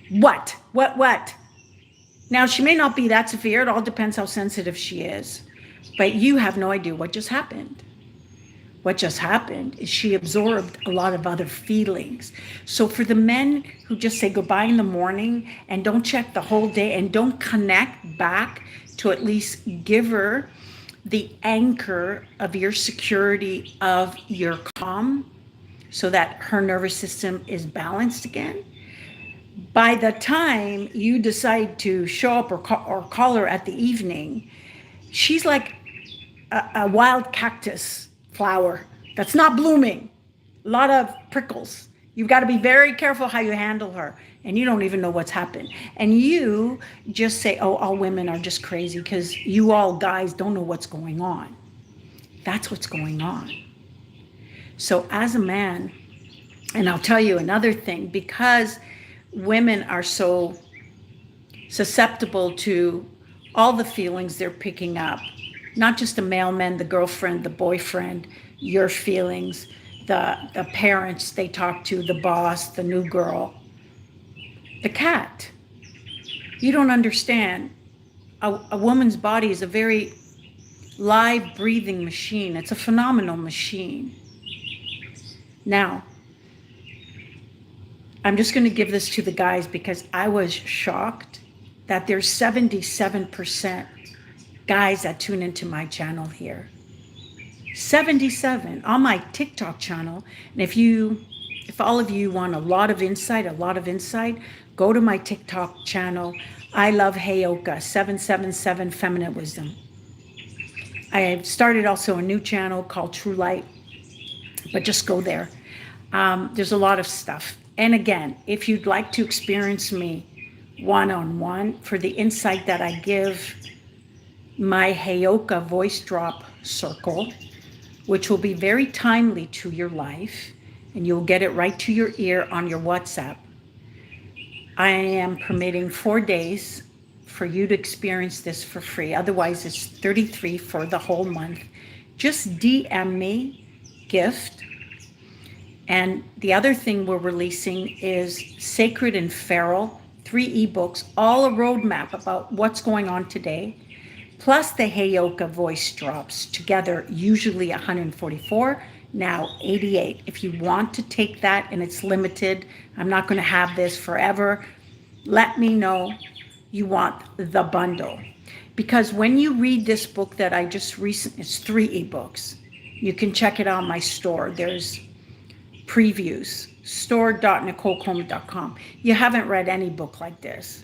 What? Now, she may not be that severe. It all depends how sensitive she is. But you have no idea what just happened. What just happened is she absorbed a lot of other feelings. So for the men who just say goodbye in the morning and don't check the whole day and don't connect back to at least give her the anchor of your security, of your calm, so that her nervous system is balanced again, by the time you decide to show up or call her at the evening, she's like a wild cactus flower that's not blooming, a lot of prickles. You've got to be very careful how you handle her. And you don't even know what's happened. And you just say, oh, all women are just crazy because you all guys don't know what's going on. That's what's going on. So as a man, and I'll tell you another thing, because women are so susceptible to all the feelings they're picking up, not just the mailman, the girlfriend, the boyfriend, your feelings, the parents they talk to, the boss, the new girl, the cat. You don't understand. A woman's body is a very live, breathing machine. It's a phenomenal machine. Now, I'm just going to give this to the guys because I was shocked that there's 77% guys that tune into my channel here. 77 on my TikTok channel. And if all of you want a lot of insight, go to my TikTok channel. I love Heyoka, 777 Feminine Wisdom. I have started also a new channel called True Light, but just go there. There's a lot of stuff. And again, if you'd like to experience me one-on-one for the insight that I give, my Hayoka voice drop circle, which will be very timely to your life, and you'll get it right to your ear on your WhatsApp. I am permitting 4 days for you to experience this for free. Otherwise, it's $33 for the whole month. Just DM me, gift. And the other thing we're releasing is Sacred and Feral, 3 ebooks, all a roadmap about what's going on today, plus the Heyoka voice drops together, usually 144, now 88. If you want to take that and it's limited, I'm not going to have this forever, let me know you want the bundle. Because when you read this book that I just recently, it's 3 ebooks. You can check it out on my store. There's previews, store.nicolecoleman.com. You haven't read any book like this.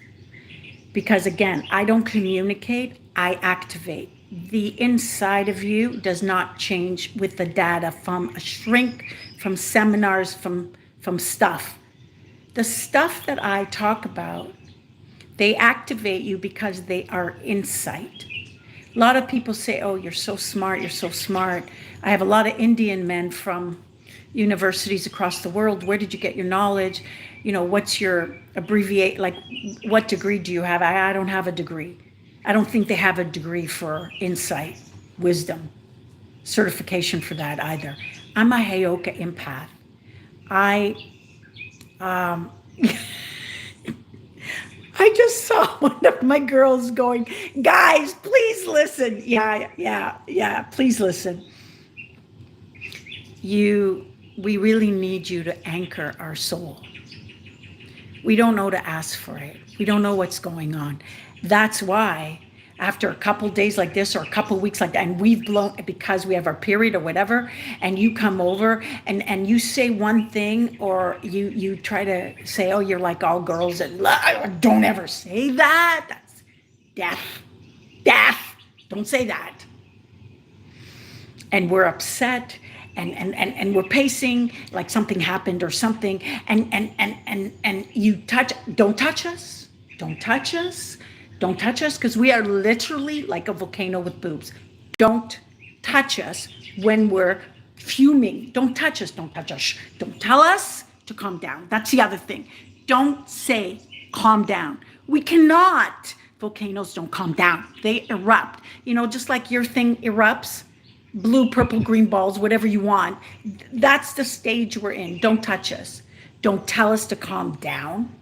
Because again, I don't communicate, I activate. The inside of you does not change with the data from a shrink, from seminars, from stuff. The stuff that I talk about, they activate you because they are insight. A lot of people say, oh, you're so smart, you're so smart. I have a lot of Indian men from universities across the world. Where did you get your knowledge? You know, what's your abbreviate, like what degree do you have? I don't have a degree. I don't think they have a degree for insight, wisdom, certification for that either. I'm a Heyoka empath. I just saw one of my girls going, guys, please listen. Yeah, please listen. We really need you to anchor our soul. We don't know to ask for it. We don't know what's going on. That's why after a couple days like this or a couple weeks like that, and we've blown because we have our period or whatever, and you come over and you say one thing, or you try to say, oh, you're like all girls, and don't ever say that. That's death. Don't say that. And we're upset. And we're pacing like something happened or something, and you don't touch us, because we are literally like a volcano with boobs. Don't touch us when we're fuming. Don't touch us. Don't tell us to calm down. That's the other thing. Don't say calm down. We cannot. Volcanoes don't calm down. They erupt. You know, just like your thing erupts. Blue, purple, green balls, whatever you want. That's the stage we're in. Don't touch us. Don't tell us to calm down.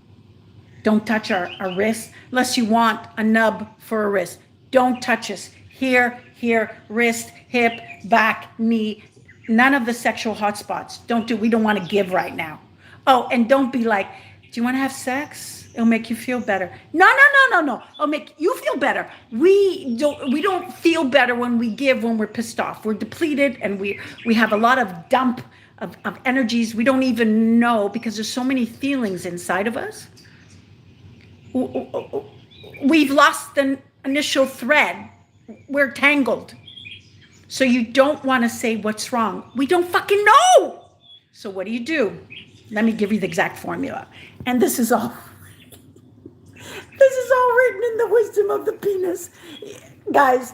Don't touch our wrists unless you want a nub for a wrist. Don't touch us. Here, wrist, hip, back, knee. None of the sexual hotspots. We don't want to give right now. Oh, and don't be like, do you want to have sex? It'll make you feel better. No. It'll make you feel better. We don't feel better when we give, when we're pissed off. We're depleted, and we have a lot of dump of energies we don't even know, because there's so many feelings inside of us. We've lost the initial thread. We're tangled. So you don't want to say what's wrong. We don't fucking know. So what do? Let me give you the exact formula. And this is all written in the wisdom of the penis. Guys,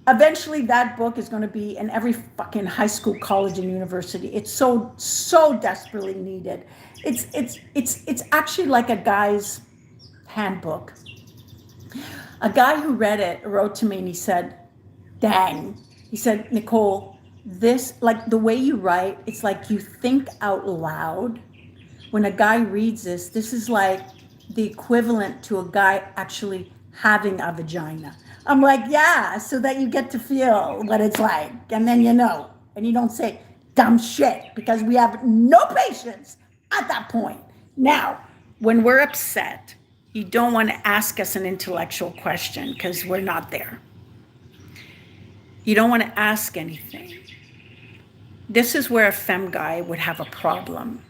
eventually that book is going to be in every fucking high school, college, and university. It's so desperately needed. It's actually like a guy's handbook. A guy who read it wrote to me and he said, dang, he said, Nicole, this, like the way you write, it's like you think out loud. When a guy reads this is like the equivalent to a guy actually having a vagina. I'm like, yeah, so that you get to feel what it's like. And then you know, and you don't say dumb shit because we have no patience at that point. Now, when we're upset, you don't want to ask us an intellectual question because we're not there. You don't want to ask anything. This is where a femme guy would have a problem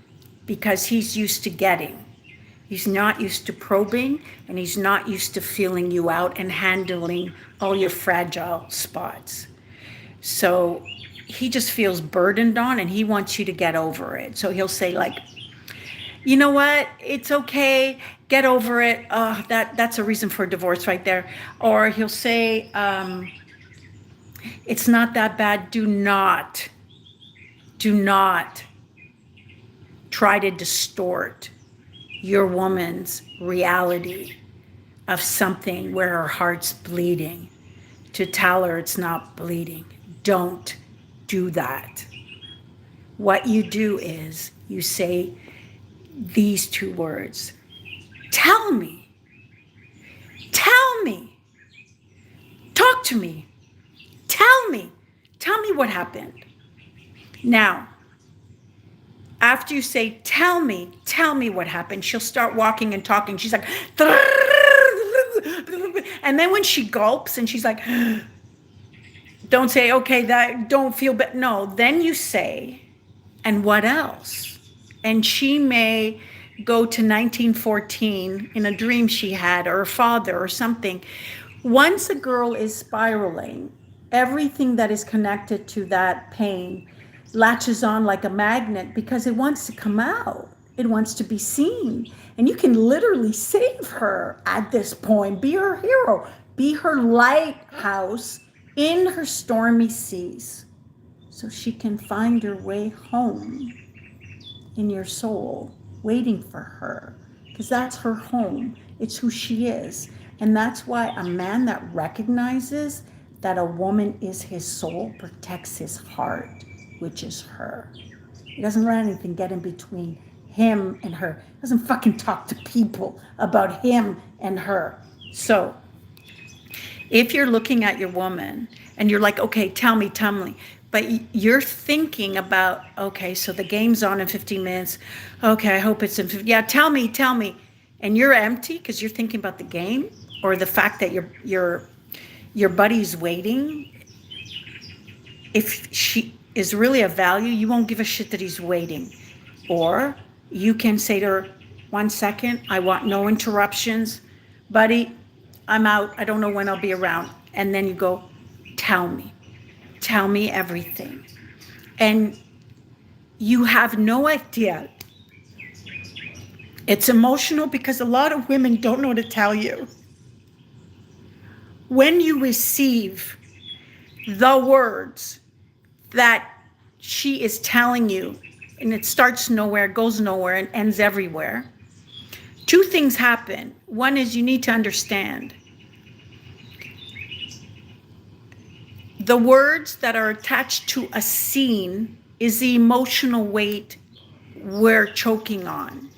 because he's used to getting. He's not used to probing, and he's not used to feeling you out and handling all your fragile spots. So he just feels burdened on, and he wants you to get over it. So he'll say like, you know what? It's okay. Get over it. That's a reason for divorce right there. Or he'll say, it's not that bad. Do not try to distort your woman's reality of something where her heart's bleeding to tell her it's not bleeding. Don't do that. What you do is you say these two words. Tell me. Tell me. Talk to me. Tell me. Tell me what happened. Now, after you say, tell me what happened, she'll start walking and talking. She's like, and then when she gulps and she's like, don't say, okay, that don't feel bad. No, then you say, and what else? And she may go to 1914 in a dream she had, or her father or something. Once a girl is spiraling, everything that is connected to that pain latches on like a magnet because it wants to come out. It wants to be seen. And you can literally save her at this point. Be her hero. Be her lighthouse in her stormy seas so she can find her way home in your soul, waiting for her. Because that's her home. It's who she is. And that's why a man that recognizes that a woman is his soul protects his heart, which is her. He doesn't let anything get in between him and her. He doesn't fucking talk to people about him and her. So if you're looking at your woman and you're like, okay, tell me, but you're thinking about, okay, so the game's on in 15 minutes. Okay, I hope it's in 15. Yeah, tell me. And you're empty because you're thinking about the game or the fact that your buddy's waiting. If she is really of value, you won't give a shit that he's waiting. Or you can say to her, 1 second, I want no interruptions. Buddy, I'm out. I don't know when I'll be around. And then you go, tell me everything. And you have no idea. It's emotional because a lot of women don't know to tell you. When you receive the words that she is telling you, and it starts nowhere, goes nowhere, and ends everywhere, two things happen. One is you need to understand the words that are attached to a scene is the emotional weight we're choking on.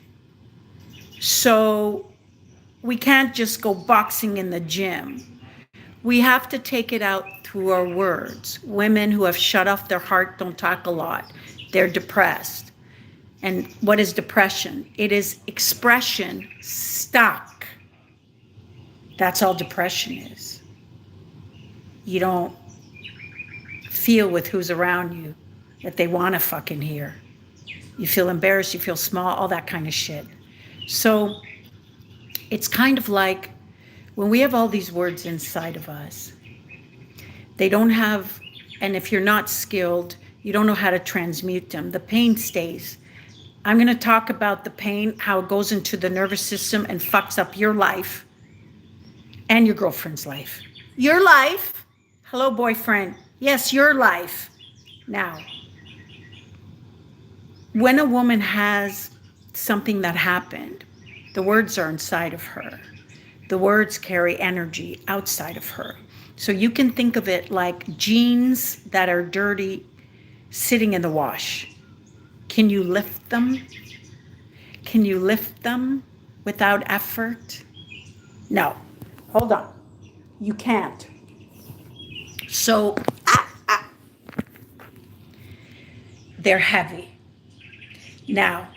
So we can't just go boxing in the gym. We have to take it out through our words. Women who have shut off their heart don't talk a lot. They're depressed. And what is depression? It is expression stuck. That's all depression is. You don't feel with who's around you that they want to fucking hear. You feel embarrassed, you feel small, all that kind of shit. So it's kind of like when we have all these words inside of us, they don't have, and if you're not skilled, you don't know how to transmute them. The pain stays. I'm going to talk about the pain, how it goes into the nervous system and fucks up your life and your girlfriend's life. Your life. Hello, boyfriend. Yes, your life. Now, when a woman has something that happened, the words are inside of her. The words carry energy outside of her. So you can think of it like jeans that are dirty sitting in the wash. Can you lift them? Can you lift them without effort? No. Hold on. You can't. So they're heavy. Now,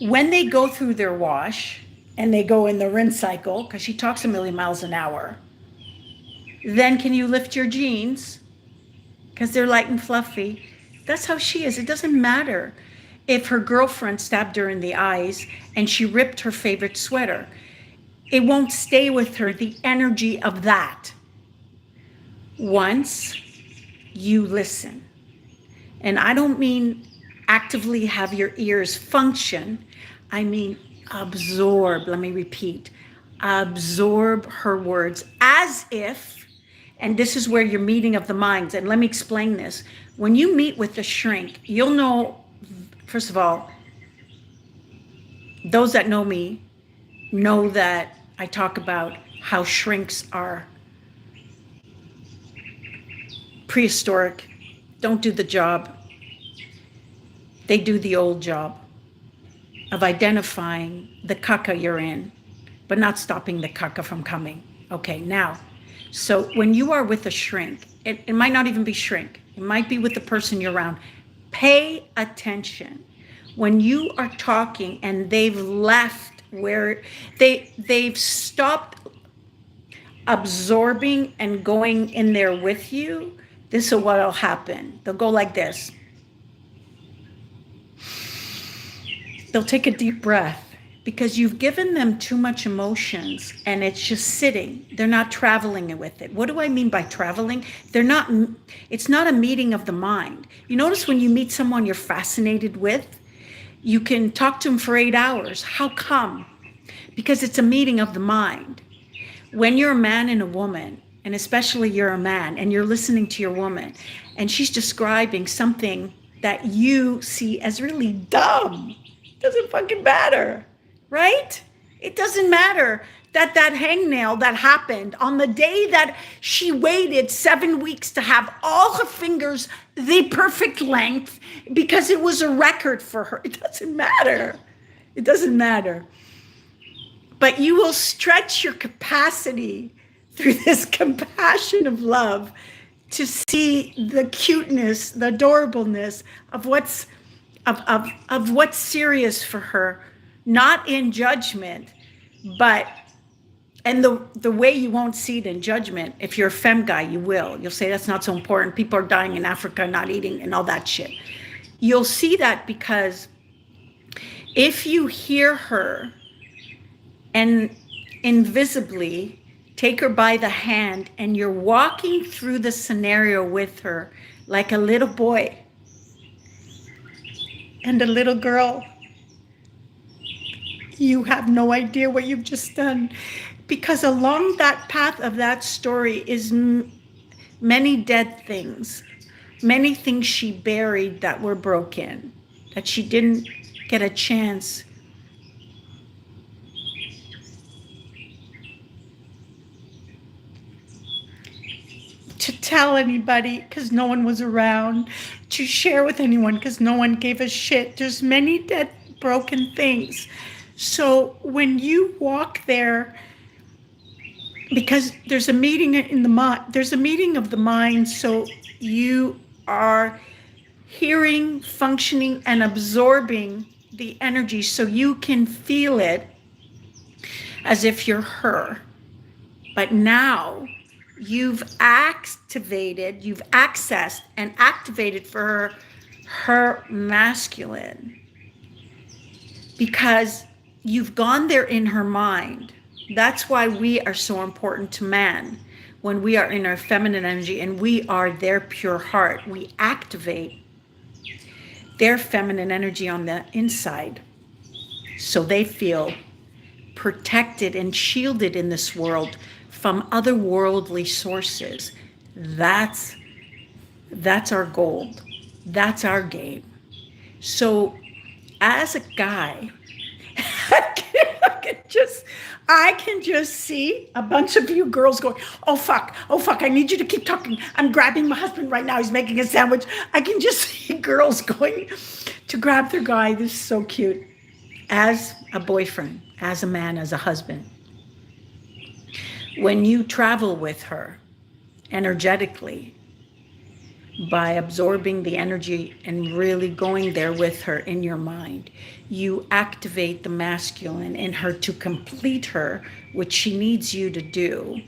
when they go through their wash and they go in the rinse cycle, because she talks a million miles an hour, then can you lift your jeans? Because they're light and fluffy. That's how she is. It doesn't matter if her girlfriend stabbed her in the eyes and she ripped her favorite sweater. It won't stay with her, the energy of that. Once you listen, and I don't mean actively have your ears function, I mean absorb, let me repeat, absorb her words as if, and this is where your meeting of the minds, and let me explain this. When you meet with the shrink, you'll know, first of all, those that know me know that I talk about how shrinks are prehistoric, don't do the job. They do the old job of identifying the caca you're in, but not stopping the caca from coming. Okay, now, so when you are with a shrink, it might not even be shrink. It might be with the person you're around. Pay attention. When you are talking and they've left where they've stopped absorbing and going in there with you, this is what will happen. They'll go like this. They'll take a deep breath because you've given them too much emotions and it's just sitting. They're not traveling with it. What do I mean by traveling? It's not a meeting of the mind. You notice when you meet someone you're fascinated with, you can talk to them for 8 hours. How come? Because it's a meeting of the mind. When you're a man and a woman, and especially you're a man and you're listening to your woman and she's describing something that you see as really dumb, doesn't fucking matter, right? It doesn't matter that hangnail that happened on the day that she waited 7 weeks to have all her fingers the perfect length because it was a record for her. It doesn't matter. It doesn't matter. But you will stretch your capacity through this compassion of love to see the cuteness, the adorableness of what's serious for her, not in judgment, but, and the way you won't see it in judgment, if you're a femme guy, you will. You'll say that's not so important. People are dying in Africa, not eating and all that shit. You'll see that because if you hear her and invisibly take her by the hand and you're walking through the scenario with her like a little boy and a little girl, you have no idea what you've just done. Because along that path of that story is many dead things, many things she buried that were broken, that she didn't get a chance to tell anybody because no one was around, to share with anyone because no one gave a shit. There's many dead, broken things. So when you walk there, because there's a meeting in the mind, there's a meeting of the mind, so you are hearing, functioning, and absorbing the energy so you can feel it as if you're her. But now you've activated, you've accessed and activated for her masculine, because you've gone there in her mind. That's why we are so important to man. When we are in our feminine energy and we are their pure heart, we activate their feminine energy on the inside. So they feel protected and shielded in this world from otherworldly sources. That's our gold. That's our game. So as a guy, I can just see a bunch of you girls going, oh fuck, I need you to keep talking. I'm grabbing my husband right now. He's making a sandwich. I can just see girls going to grab their guy. This is so cute. As a boyfriend, as a man, as a husband. When you travel with her energetically, by absorbing the energy and really going there with her in your mind, you activate the masculine in her to complete her, which she needs you to do,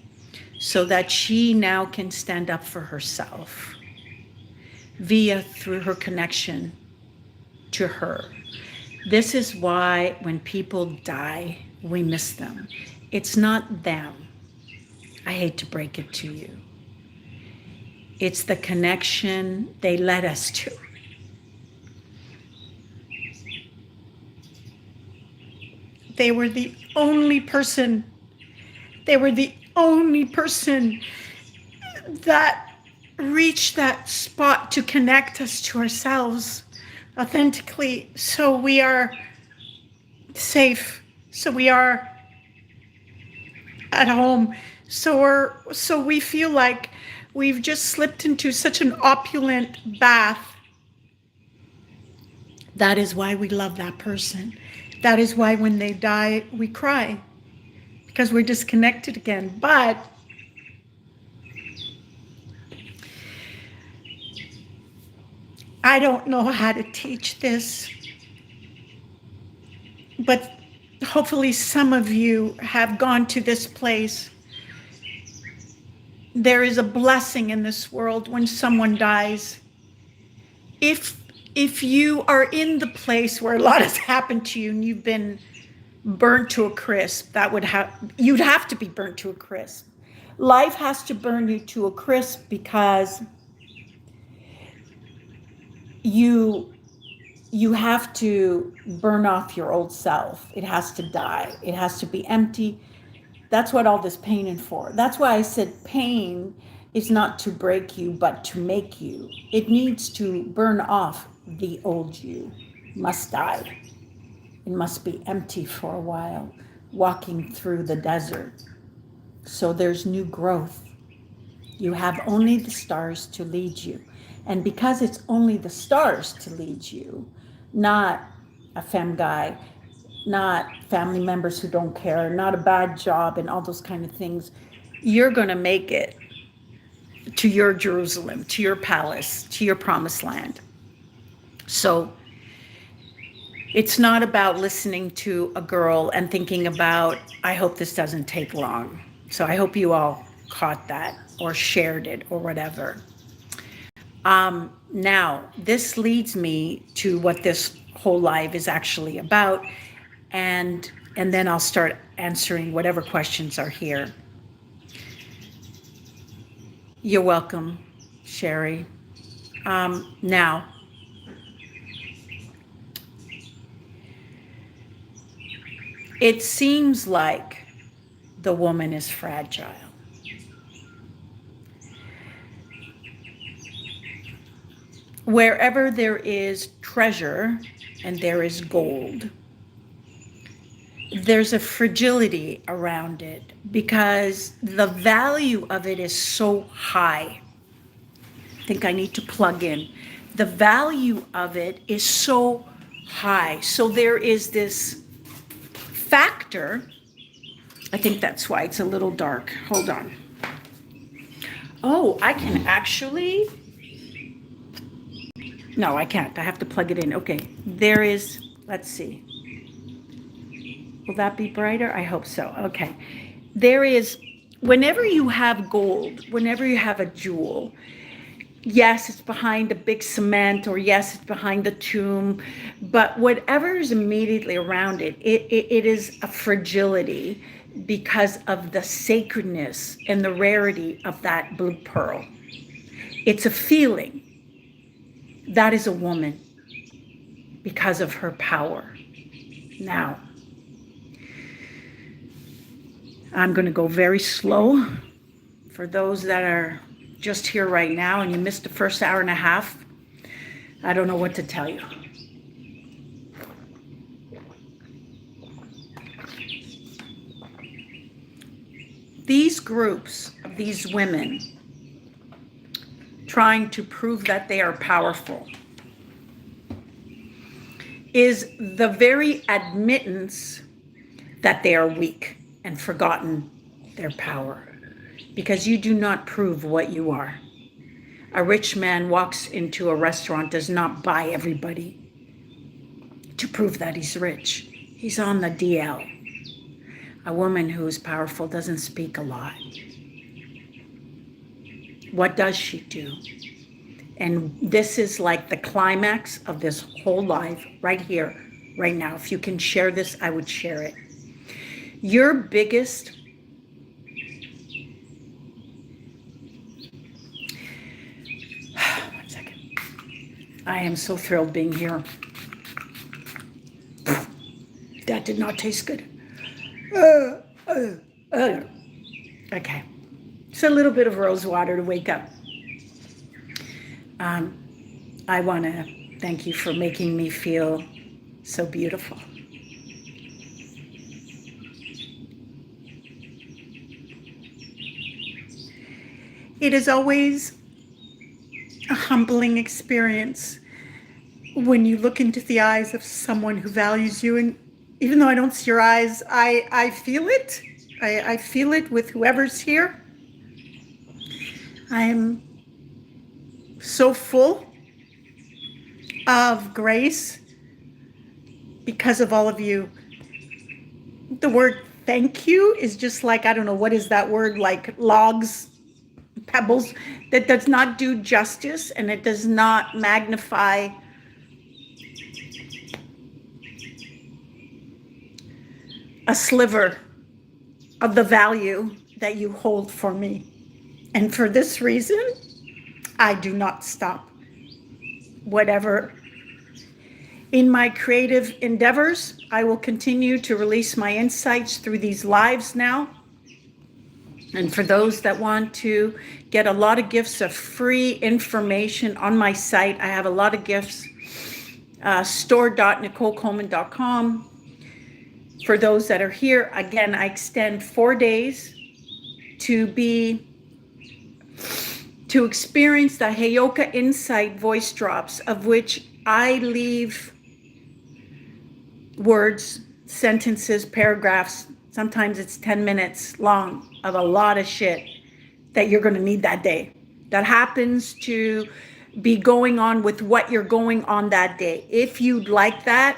so that she now can stand up for herself through her connection to her. This is why when people die, we miss them. It's not them. I hate to break it to you. It's the connection they led us to. They were the only person that reached that spot to connect us to ourselves authentically, so we are safe, so we are at home, so we feel like we've just slipped into such an opulent bath. That is why we love that person. That is why when they die, we cry, because we're disconnected again. But I don't know how to teach this, but hopefully some of you have gone to this place. There is a blessing in this world when someone dies. If you are in the place where a lot has happened to you and you've been burnt to a crisp, you'd have to be burnt to a crisp. Life has to burn you to a crisp because you have to burn off your old self. It has to die. It has to be empty. That's what all this pain is for. That's why I said pain is not to break you, but to make you. It needs to burn off the old you. It must die. It must be empty for a while, walking through the desert. So there's new growth. You have only the stars to lead you. And because it's only the stars to lead you, not a femme guy, not family members who don't care, not a bad job and all those kind of things, you're going to make it to your Jerusalem, to your palace, to your promised land. So it's not about listening to a girl and thinking about, I hope this doesn't take long. So I hope you all caught that or shared it or whatever. Now, this leads me to what this whole live is actually about. And then I'll start answering whatever questions are here. You're welcome, Sherry. Now, it seems like the woman is fragile. Wherever there is treasure and there is gold, there's a fragility around it because the value of it is so high. I think I need to plug in. The value of it is so high. So there is this factor. I think that's why it's a little dark. Hold on. Oh, I can actually... No, I can't. I have to plug it in. Okay. There is... Let's see. Will that be brighter? I hope so. Okay. There is... Whenever you have gold, whenever you have a jewel, yes, it's behind a big cement, or yes, it's behind the tomb, but whatever is immediately around it, it is a fragility because of the sacredness and the rarity of that blue pearl. It's a feeling. That is a woman. because of her power. Now, I'm going to go very slow for those that are just here right now and you missed the first hour and a half. I don't know what to tell you. These groups of these women trying to prove that they are powerful is the very admittance that they are weak and forgotten their power, because you do not prove what you are. A rich man walks into a restaurant, does not buy everybody to prove that he's rich. He's on the DL. A woman who is powerful doesn't speak a lot. What does she do? And this is like the climax of this whole life right here, right now. If you can share this, I would share it. Your biggest one second. I am so thrilled being here. That did not taste good. Okay. It's a little bit of rose water to wake up. I want to thank you for making me feel so beautiful. It is always a humbling experience when you look into the eyes of someone who values you. And even though I don't see your eyes, I feel it. I feel it with whoever's here. I am so full of grace because of all of you. The word thank you is just like, I don't know, what is that word? Like logs, pebbles. That does not do justice, and it does not magnify a sliver of the value that you hold for me. And for this reason, I do not stop. Whatever. In my creative endeavors, I will continue to release my insights through these lives now. And for those that want to get a lot of gifts of free information on my site, I have a lot of gifts, store.nicolecoleman.com. For those that are here, again, I extend 4 days to experience the Heyoka Insight voice drops, of which I leave words, sentences, paragraphs, sometimes it's 10 minutes long, of a lot of shit that you're going to need that day. That happens to be going on with what you're going on that day. If you'd like that,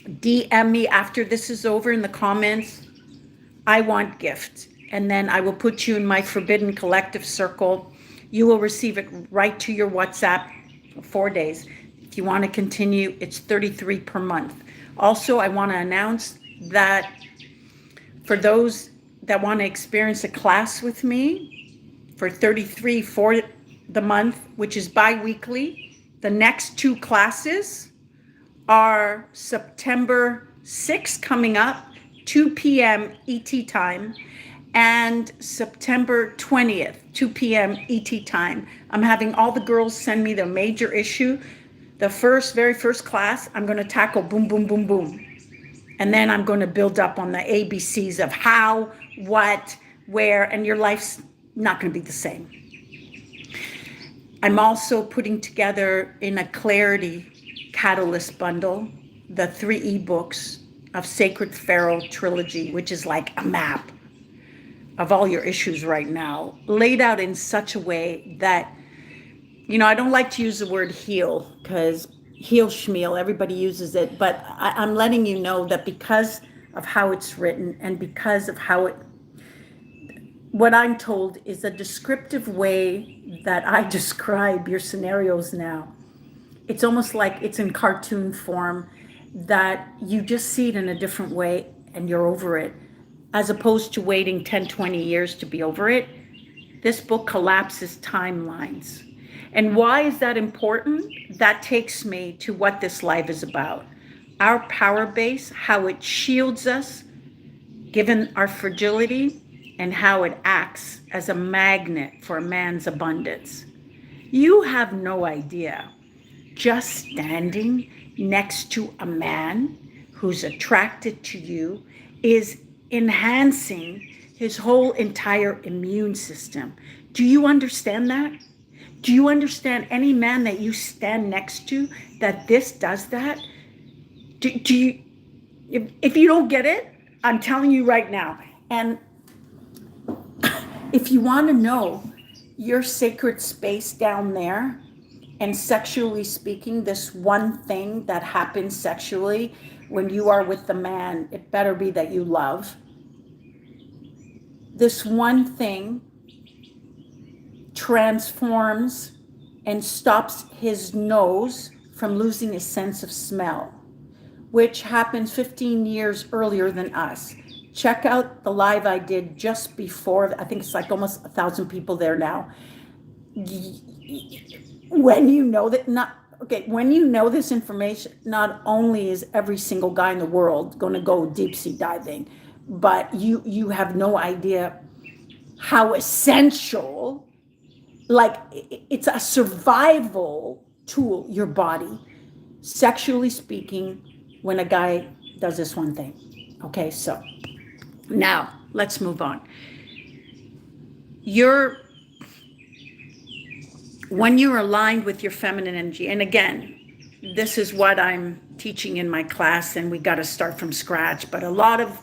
DM me after this is over in the comments. I want gifts. And then I will put you in my Forbidden Collective circle. You will receive it right to your WhatsApp for 4 days. If you want to continue, it's $33 per month. Also, I want to announce that for those that want to experience a class with me for $33 for the month, which is bi-weekly, the next 2 classes are September 6th coming up, 2 p.m. ET time, and September 20th, 2 p.m. ET time. I'm having all the girls send me the major issue. The very first class, I'm going to tackle boom, boom, boom, boom. And then I'm going to build up on the ABCs of how, what, where, and your life's not going to be the same. I'm also putting together in a Clarity Catalyst bundle the 3 ebooks of Sacred Pharaoh Trilogy, which is like a map of all your issues right now, laid out in such a way that, you know, I don't like to use the word heal, because heal schmeal, everybody uses it, but I'm letting you know that because of how it's written and because of how what I'm told is a descriptive way that I describe your scenarios now. It's almost like it's in cartoon form, that you just see it in a different way and you're over it, as opposed to waiting 10, 20 years to be over it. This book collapses timelines. And why is that important? That takes me to what this life is about. Our power base, how it shields us, given our fragility, and how it acts as a magnet for a man's abundance. You have no idea. Just standing next to a man who's attracted to you is enhancing his whole entire immune system. Do you understand that? Do you understand any man that you stand next to that this does that? Do you, if you don't get it, I'm telling you right now. And if you want to know your sacred space down there, and sexually speaking, this one thing that happens sexually when you are with the man, it better be that you love. This one thing transforms and stops his nose from losing his sense of smell, which happens 15 years earlier than us. Check out the live I did just before. I think it's like almost 1,000 people there now. When you know that, when you know this information, not only is every single guy in the world going to go deep sea diving, but you have no idea how essential, like it's a survival tool, your body, sexually speaking, when a guy does this one thing. Okay, so now let's move on. When you're aligned with your feminine energy, and again, this is what I'm teaching in my class, and we got to start from scratch, but a lot of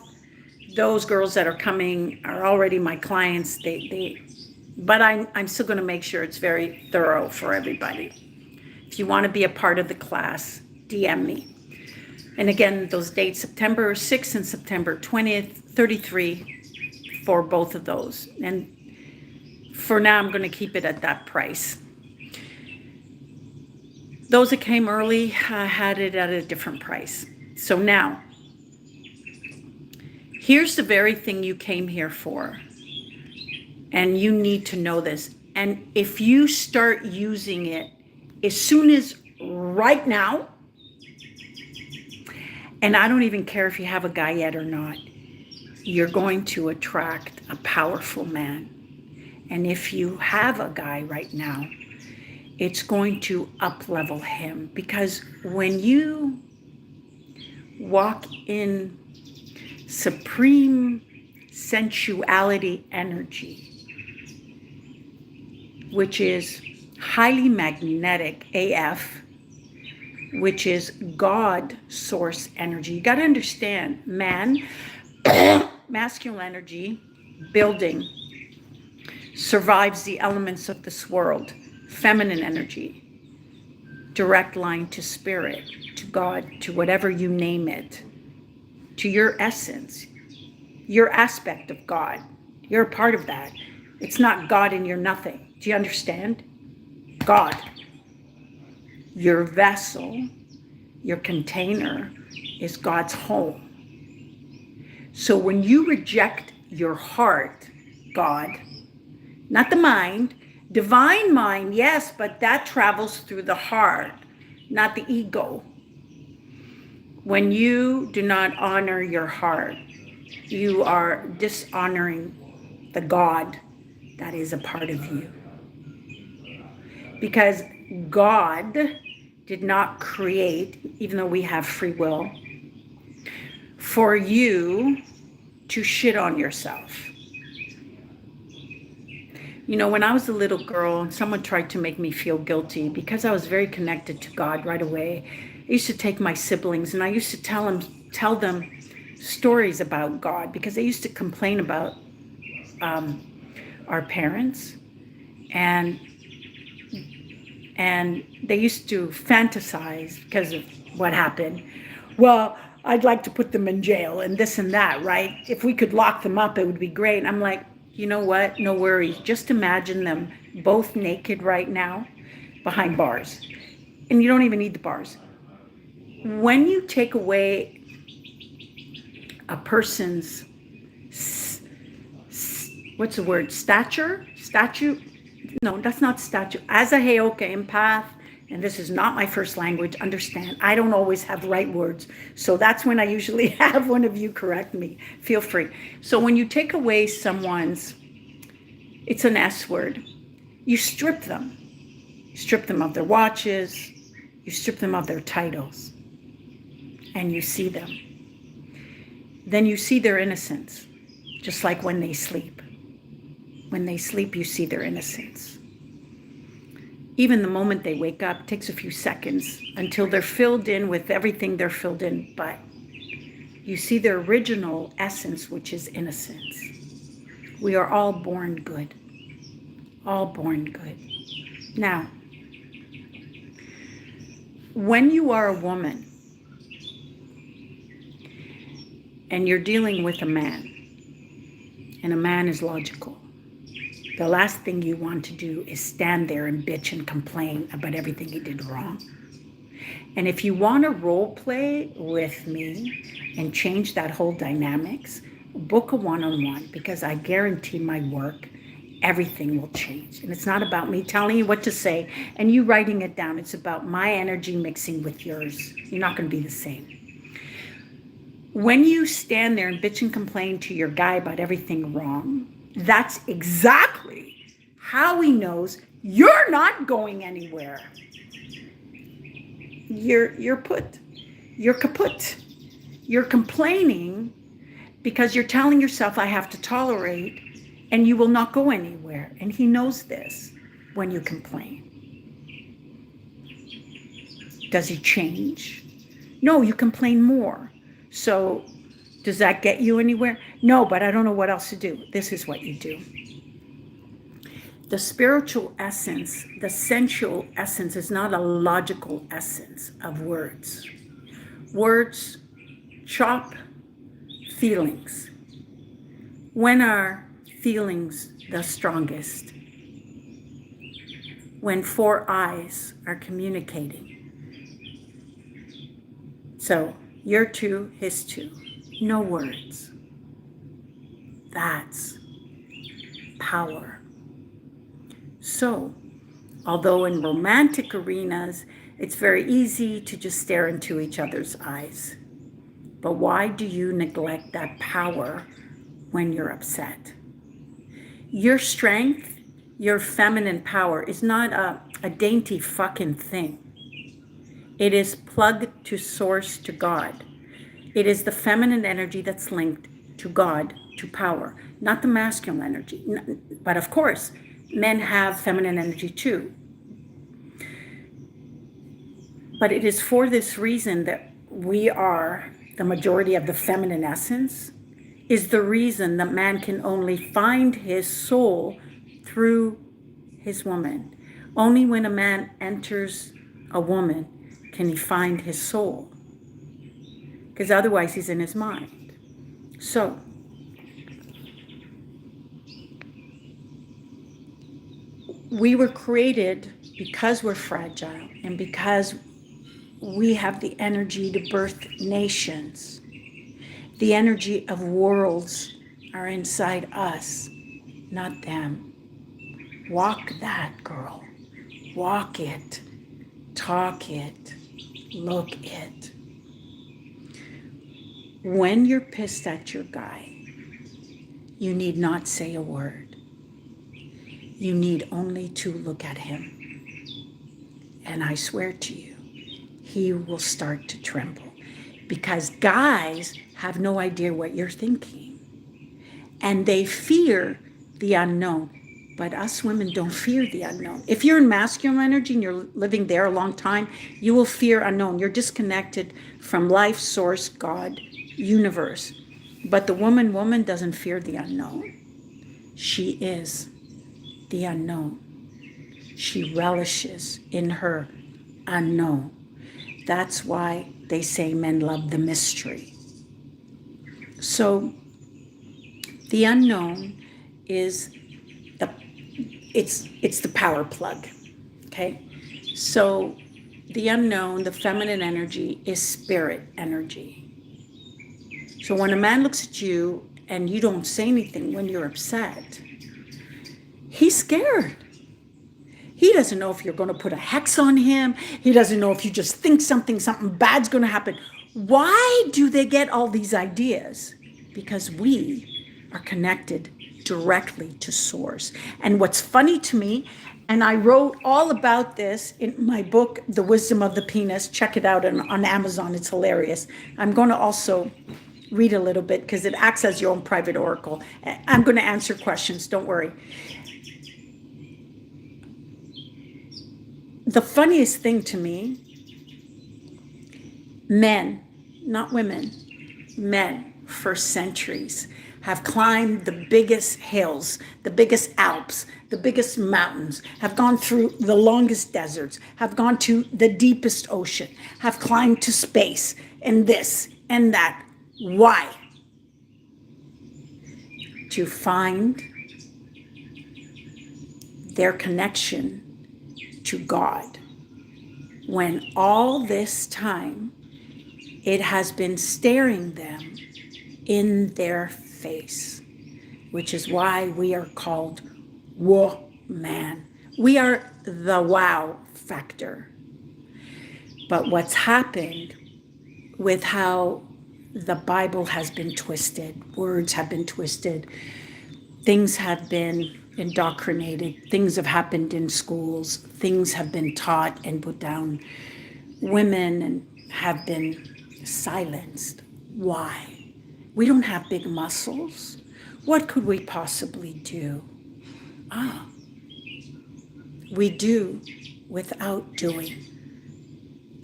those girls that are coming are already my clients. But I'm still going to make sure it's very thorough for everybody. If you want to be a part of the class, DM me. And again, those dates, September 6th and September 20th, 33 for both of those. And for now, I'm going to keep it at that price. Those that came early had it at a different price. So now, here's the very thing you came here for. And you need to know this. And if you start using it as soon as right now, and I don't even care if you have a guy yet or not, you're going to attract a powerful man. And if you have a guy right now, it's going to up-level him. Because when you walk in supreme sensuality energy, which is highly magnetic AF, which is God source energy. You got to understand, man, masculine energy, building, survives the elements of this world. Feminine energy, direct line to spirit, to God, to whatever you name it, to your essence, your aspect of God. You're a part of that. It's not God and you're nothing. Do you understand? God. Your vessel, your container is God's home. So when you reject your heart, God, not the mind, divine mind, yes, but that travels through the heart, not the ego. When you do not honor your heart, you are dishonoring the God that is a part of you. Because God did not create, even though we have free will, for you to shit on yourself. You know, when I was a little girl, someone tried to make me feel guilty because I was very connected to God right away. I used to take my siblings and I used to tell them stories about God because they used to complain about our parents, and they used to fantasize because of what happened. Well, I'd like to put them in jail and this and that, right? If we could lock them up, it would be great. And I'm like, you know what? No worries. Just imagine them both naked right now behind bars. And you don't even need the bars. When you take away a person's, what's the word? Statue? No, that's not statue. As a Heyoka empath, and this is not my first language, understand, I don't always have right words. So that's when I usually have one of you correct me. Feel free. So when you take away someone's, it's an S word, you strip them. You strip them of their watches, you strip them of their titles, and you see them. Then you see their innocence, just like when they sleep. When they sleep, you see their innocence. Even the moment they wake up, it takes a few seconds until they're filled in with everything they're filled in, but you see their original essence, which is innocence. We are all born good. All born good. Now, when you are a woman and you're dealing with a man, and a man is logical, the last thing you want to do is stand there and bitch and complain about everything he did wrong. And if you want to role play with me and change that whole dynamics, book a one-on-one, because I guarantee my work, everything will change. And it's not about me telling you what to say and you writing it down. It's about my energy mixing with yours. You're not going to be the same. When you stand there and bitch and complain to your guy about everything wrong, that's exactly how he knows you're not going anywhere. You're kaput. You're complaining because you're telling yourself, I have to tolerate, and you will not go anywhere. And he knows this when you complain. Does he change? No, you complain more. So does that get you anywhere? No, but I don't know what else to do. This is what you do. The spiritual essence, the sensual essence is not a logical essence of words. Words chop feelings. When are feelings the strongest? When four eyes are communicating. So your two, his two. No words. That's power. So, although in romantic arenas, it's very easy to just stare into each other's eyes. But why do you neglect that power when you're upset? Your strength, your feminine power is not a dainty fucking thing. It is plugged to source, to God. It is the feminine energy that's linked to God, to power, not the masculine energy. But of course, men have feminine energy too. But it is for this reason that we are the majority of the feminine essence, is the reason that man can only find his soul through his woman. Only when a man enters a woman can he find his soul, because otherwise he's in his mind. So, we were created because we're fragile and because we have the energy to birth nations. The energy of worlds are inside us, not them. Walk that, girl. Walk it. Talk it. Look it. When you're pissed at your guy, you need not say a word. You need only to look at him. And I swear to you, he will start to tremble. Because guys have no idea what you're thinking. And they fear the unknown. But us women don't fear the unknown. If you're in masculine energy and you're living there a long time, you will fear unknown. You're disconnected from life, source, God, universe. But the woman doesn't fear the unknown. She is the unknown. She relishes in her unknown. That's why they say men love the mystery. So the unknown is it's the power plug. Okay? So the unknown, the feminine energy, is spirit energy. So when a man looks at you and you don't say anything when you're upset, he's scared. He doesn't know if you're going to put a hex on him. He doesn't know if you just think something bad's going to happen. Why do they get all these ideas? Because we are connected directly to source. And what's funny to me, and I wrote all about this in my book, The Wisdom of the Penis. Check it out on Amazon. It's hilarious. I'm going to also read a little bit because it acts as your own private oracle. I'm going to answer questions. Don't worry. The funniest thing to me, men, not women, men for centuries have climbed the biggest hills, the biggest Alps, the biggest mountains, have gone through the longest deserts, have gone to the deepest ocean, have climbed to space, and this and that. Why? To find their connection to God. When all this time, it has been staring them in their face, which is why we are called woman. We are the wow factor. But what's happened with how the Bible has been twisted, words have been twisted, things have been indoctrinated, things have happened in schools, things have been taught and put down, women have been silenced. Why? We don't have big muscles. What could we possibly do? We do without doing,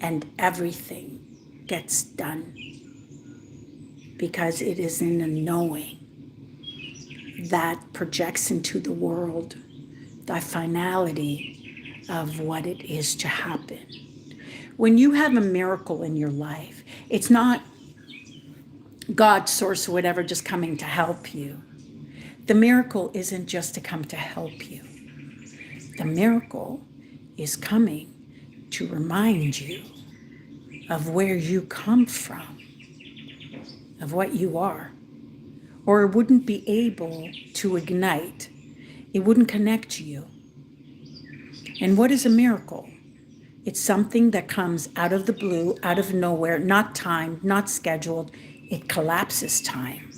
and everything gets done because it is in the knowing that projects into the world the finality of what it is to happen. When you have a miracle in your life, it's not God, source, or whatever just coming to help you. The miracle isn't just to come to help you. The miracle is coming to remind you of where you come from, of what you are. Or it wouldn't be able to ignite. It wouldn't connect to you. And what is a miracle? It's something that comes out of the blue, out of nowhere, not timed, not scheduled. It collapses time.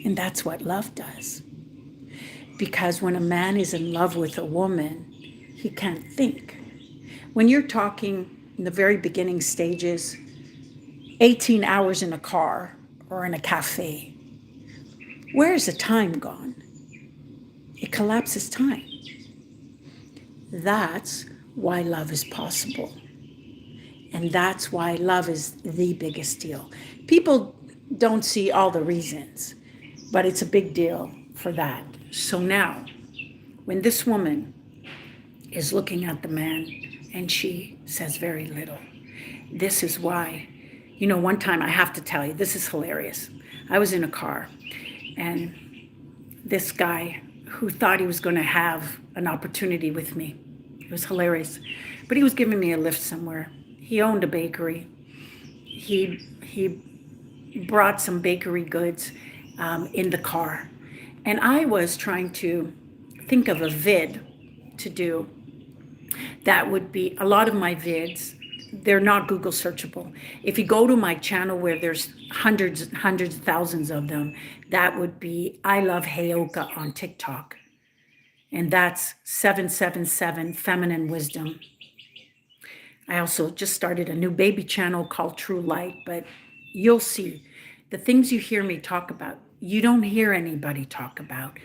And that's what love does. Because when a man is in love with a woman, he can't think. When you're talking in the very beginning stages, 18 hours in a car or in a cafe, where is the time gone? It collapses time. That's why love is possible. And that's why love is the biggest deal. People don't see all the reasons, but it's a big deal for that. So now, when this woman is looking at the man and she says very little, this is why, one time I have to tell you, this is hilarious. I was in a car and this guy who thought he was going to have an opportunity with me, it was hilarious, but he was giving me a lift somewhere. He owned a bakery. He brought some bakery goods in the car. And I was trying to think of a vid to do that would be, a lot of my vids, they're not Google searchable. If you go to my channel where there's hundreds of thousands of them, that would be I Love Heyoka on TikTok. And that's 777 Feminine Wisdom. I also just started a new baby channel called True Light, but you'll see the things you hear me talk about, you don't hear anybody talk about.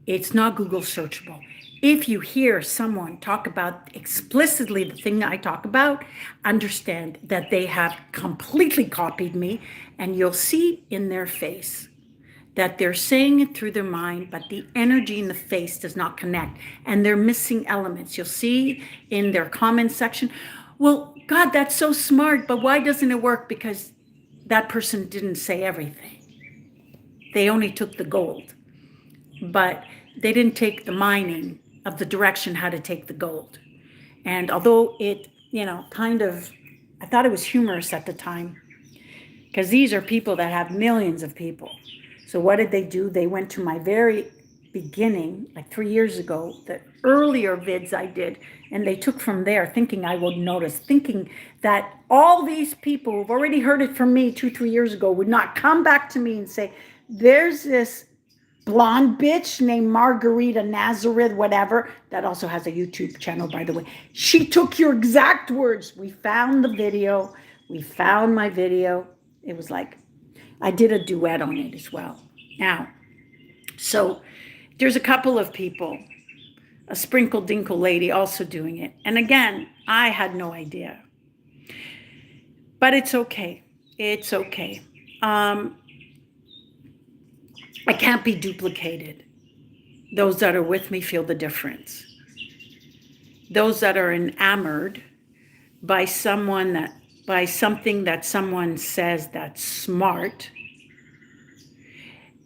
It's not Google searchable. If you hear someone talk about explicitly the thing I talk about, understand that they have completely copied me, and you'll see in their face that they're saying it through their mind, but the energy in the face does not connect, and they're missing elements. You'll see in their comment section, well, God, that's so smart, but why doesn't it work? Because that person didn't say everything. They only took the gold, but they didn't take the mining of the direction how to take the gold. And although it, kind of, I thought it was humorous at the time, because these are people that have millions of people. So what did they do? They went to my very beginning, like 3 years ago, the earlier vids I did, and they took from there thinking I would notice, thinking that all these people who've already heard it from me 2, 3 years ago would not come back to me and say, there's this blonde bitch named Margarita Nazareth, whatever, that also has a YouTube channel, by the way. She took your exact words. We found the video. We found my video. It was like, I did a duet on it as well. Now, so there's a couple of people, a sprinkle dinkle lady also doing it. And again, I had no idea. But it's okay. It's okay. I can't be duplicated. Those that are with me feel the difference. Those that are enamored by something that someone says that's smart,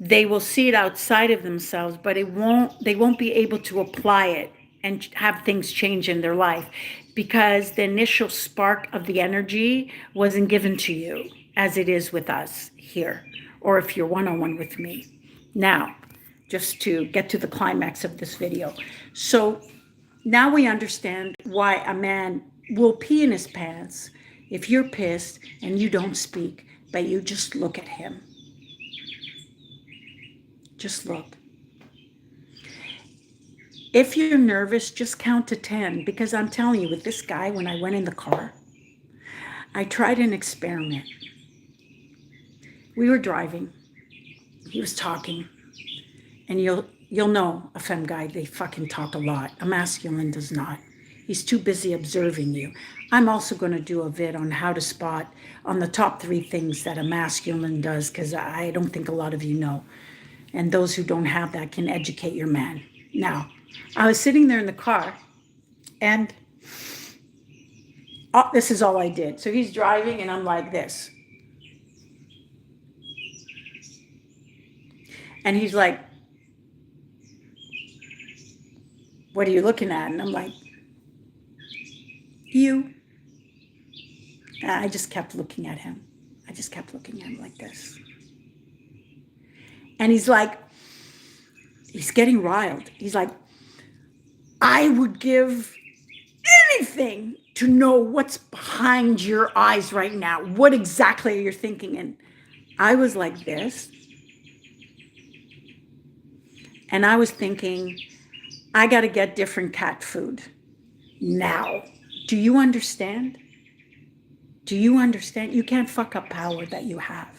they will see it outside of themselves, but they won't be able to apply it and have things change in their life because the initial spark of the energy wasn't given to you as it is with us here, or if you're one-on-one with me. Now, just to get to the climax of this video. So now we understand why a man will pee in his pants if you're pissed and you don't speak, but you just look at him. Just look. If you're nervous, just count to 10, because I'm telling you, with this guy, when I went in the car, I tried an experiment. We were driving. He was talking. And you'll know a femme guy, they fucking talk a lot. A masculine does not. He's too busy observing you. I'm also going to do a vid on how to spot on the top 3 things that a masculine does, because I don't think a lot of you know. And those who don't have that can educate your man. Now, I was sitting there in the car, and this is all I did. So he's driving, and I'm like this. And he's like, what are you looking at? And I'm like, you. And I just kept looking at him. I just kept looking at him like this. And he's like, he's getting riled. He's like, I would give anything to know what's behind your eyes right now. What exactly are you thinking? And I was like this. And I was thinking, I got to get different cat food now. Do you understand? Do you understand? You can't fuck up power that you have.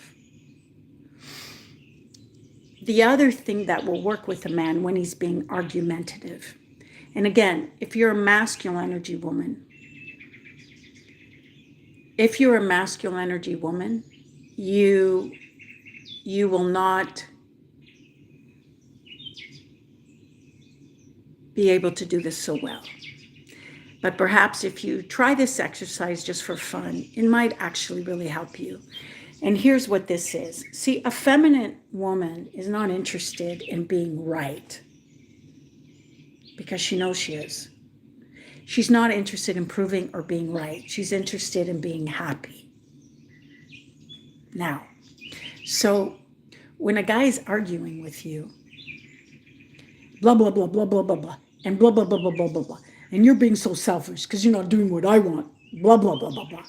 The other thing that will work with a man when he's being argumentative, and again, if you're a masculine energy woman, you will not be able to do this so well. But perhaps if you try this exercise just for fun, it might actually really help you. And here's what this is. See, a feminine woman is not interested in being right because she knows she is. She's not interested in proving or being right. She's interested in being happy. Now, so when a guy is arguing with you, blah, blah, blah, blah, blah, blah, blah, and blah, blah, blah, blah, blah, blah, blah, and you're being so selfish because you're not doing what I want, blah, blah, blah, blah, blah.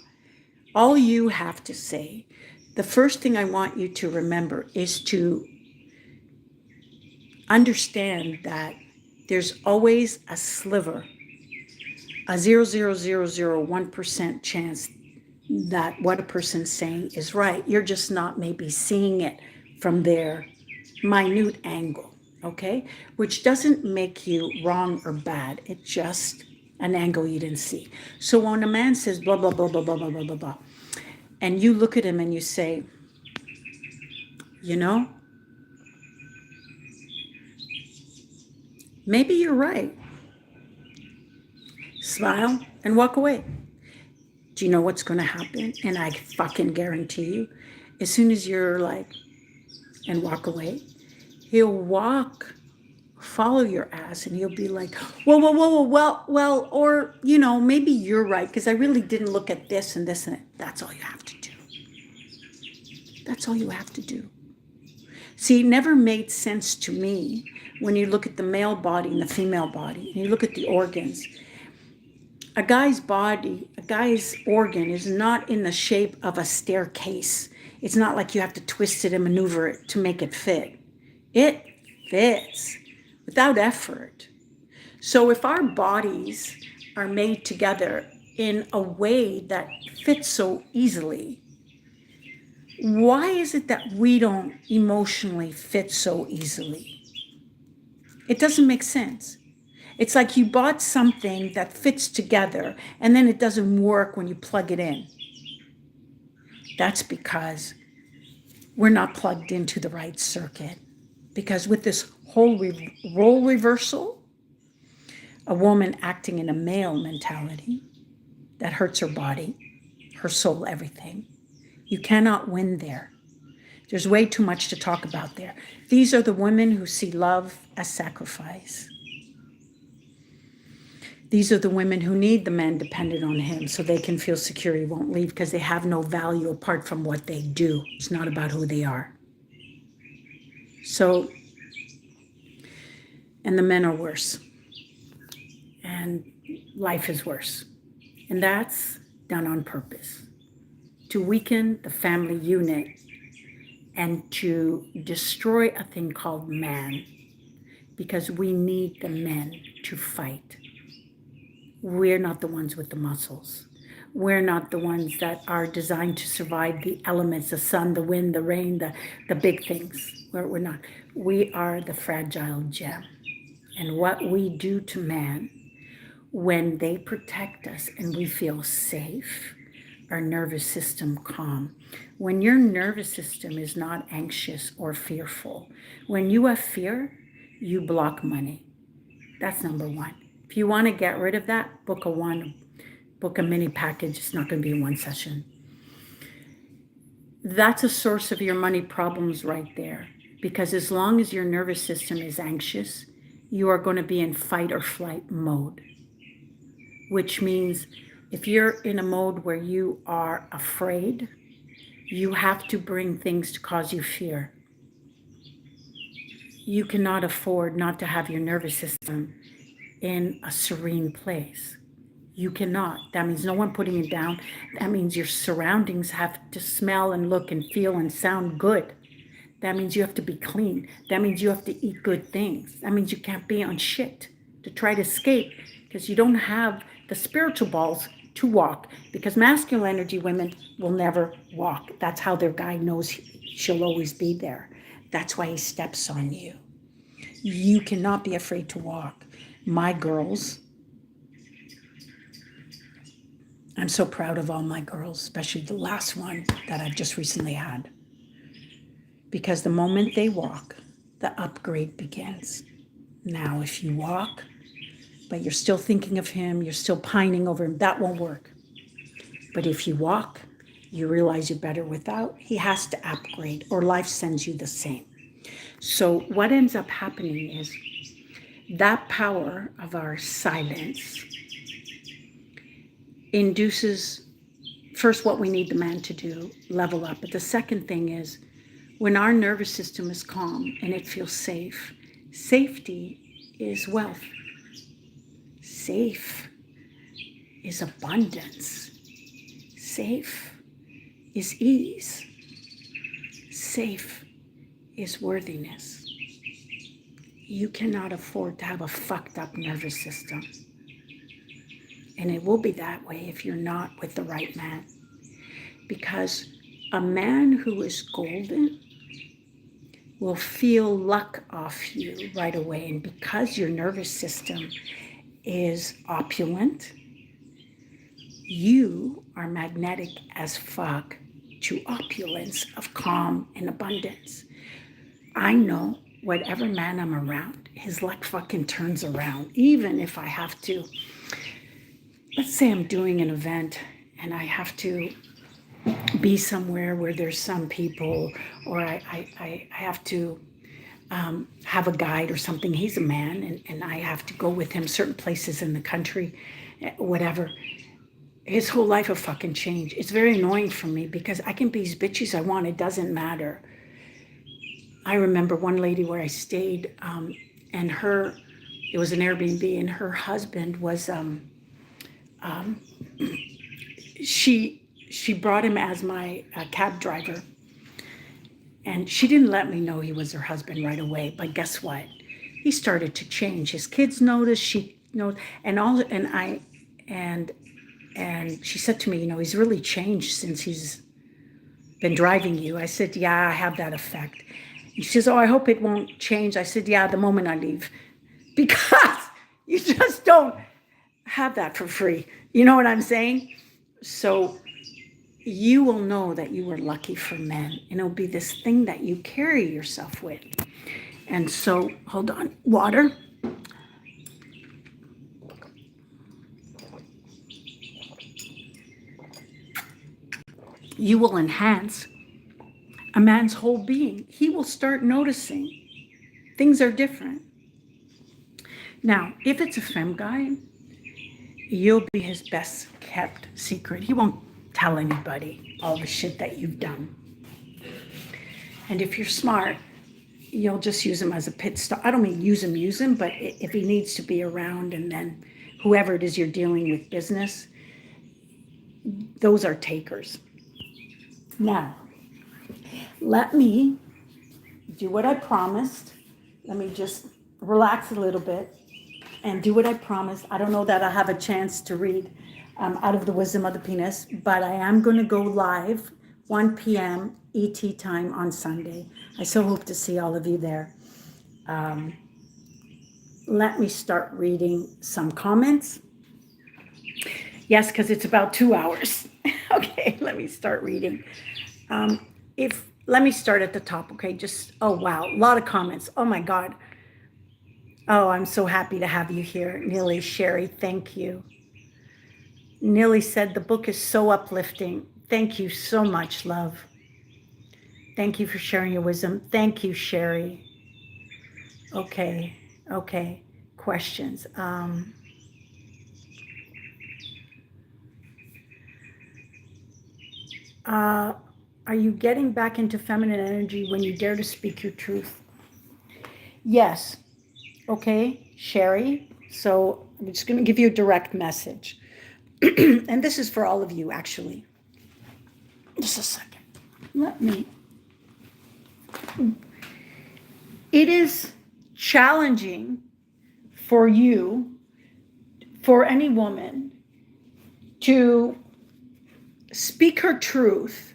All you have to say, the first thing I want you to remember is to understand that there's always a sliver, a 0.0001% chance that what a person's saying is right. You're just not maybe seeing it from their minute angle. Okay, which doesn't make you wrong or bad. It's just an angle you didn't see. So when a man says blah, blah, blah, blah, blah, blah, blah, blah, blah, and you look at him and you say, you know, maybe you're right. Smile and walk away. Do you know what's going to happen? And I fucking guarantee you, as soon as you're like, and walk away, he'll follow your ass, and he'll be like, well, or, you know, maybe you're right, because I really didn't look at this and this and that. That's all you have to do. That's all you have to do. See, it never made sense to me when you look at the male body and the female body, and you look at the organs, a guy's body, a guy's organ is not in the shape of a staircase. It's not like you have to twist it and maneuver it to make it fit. It fits without effort. So if our bodies are made together in a way that fits so easily, why is it that we don't emotionally fit so easily? It doesn't make sense. It's like you bought something that fits together and then it doesn't work when you plug it in. That's because we're not plugged into the right circuit. Because with this whole role reversal, a woman acting in a male mentality that hurts her body, her soul, everything, you cannot win there. There's way too much to talk about there. These are the women who see love as sacrifice. These are the women who need the man dependent on him so they can feel secure he won't leave, because they have no value apart from what they do. It's not about who they are. So, and the men are worse. And life is worse. And that's done on purpose, to weaken the family unit and to destroy a thing called man, because we need the men to fight. We're not the ones with the muscles. We're not the ones that are designed to survive the elements, the sun, the wind, the rain, the big things. We're not. We are the fragile gem. And what we do to man, when they protect us and we feel safe, our nervous system calm. When your nervous system is not anxious or fearful, when you have fear, you block money. That's number one. If you want to get rid of that, book a mini package. It's not going to be in one session. That's a source of your money problems right there. Because as long as your nervous system is anxious, you are going to be in fight or flight mode. Which means if you're in a mode where you are afraid, you have to bring things to cause you fear. You cannot afford not to have your nervous system in a serene place. You cannot. That means no one putting it down. That means your surroundings have to smell and look and feel and sound good. That means you have to be clean. That means you have to eat good things. That means you can't be on shit to try to escape, because you don't have the spiritual balls to walk, because masculine energy women will never walk. That's how their guy knows she'll always be there. That's why he steps on you. You cannot be afraid to walk. My girls, I'm so proud of all my girls, especially the last one that I've just recently had. Because the moment they walk, the upgrade begins. Now, if you walk, but you're still thinking of him, you're still pining over him, that won't work. But if you walk, you realize you're better without, he has to upgrade, or life sends you the same. So what ends up happening is that power of our silence induces, first, what we need the man to do, level up. But the second thing is, when our nervous system is calm and it feels safe, safety is wealth. Safe is abundance. Safe is ease. Safe is worthiness. You cannot afford to have a fucked up nervous system. And it will be that way if you're not with the right man. Because a man who is golden will feel luck off you right away. And because your nervous system is opulent, you are magnetic as fuck to opulence of calm and abundance. I know whatever man I'm around, his luck fucking turns around. Even if I have to, let's say I'm doing an event and I have to be somewhere where there's some people, or I have to have a guide or something. He's a man, and I have to go with him certain places in the country, whatever. His whole life will fucking change. It's very annoying for me because I can be as bitchy as I want. It doesn't matter. I remember one lady where I stayed, and it was an Airbnb, and her husband was, um, she brought him as my cab driver, and she didn't let me know he was her husband right away. But guess what? He started to change. His kids noticed. She knows, and she said to me, he's really changed since he's been driving you. I said, yeah, I have that effect. She says, oh, I hope it won't change. I said, yeah, the moment I leave, because you just don't have that for free. You know what I'm saying? So you will know that you were lucky for men, and it'll be this thing that you carry yourself with. And so, hold on, water. You will enhance a man's whole being. He will start noticing things are different. Now, if it's a femme guy, you'll be his best kept secret. He won't tell anybody all the shit that you've done. And if you're smart, you'll just use him as a pit stop. I don't mean use him, but if he needs to be around, and then whoever it is you're dealing with business, those are takers. Now, let me do what I promised. Let me just relax a little bit and do what I promised. I don't know that I'll have a chance to read out of the Wisdom of the Penis, but I am going to go live 1 p.m. ET time on Sunday. I so hope to see all of you there. Let me start reading some comments. Yes, because it's about 2 hours. Okay, let me start reading. Let me start at the top, okay? Oh, wow, a lot of comments. Oh, my God. Oh, I'm so happy to have you here. Nilly, Sherry, thank you. Nilly said the book is so uplifting. Thank you so much, love. Thank you for sharing your wisdom. Thank you, Sherry. Okay. Questions. Are you getting back into feminine energy when you dare to speak your truth? Yes. Okay, Sherry. So I'm just going to give you a direct message. And this is for all of you, actually. Just a second. It is challenging for you, for any woman, to speak her truth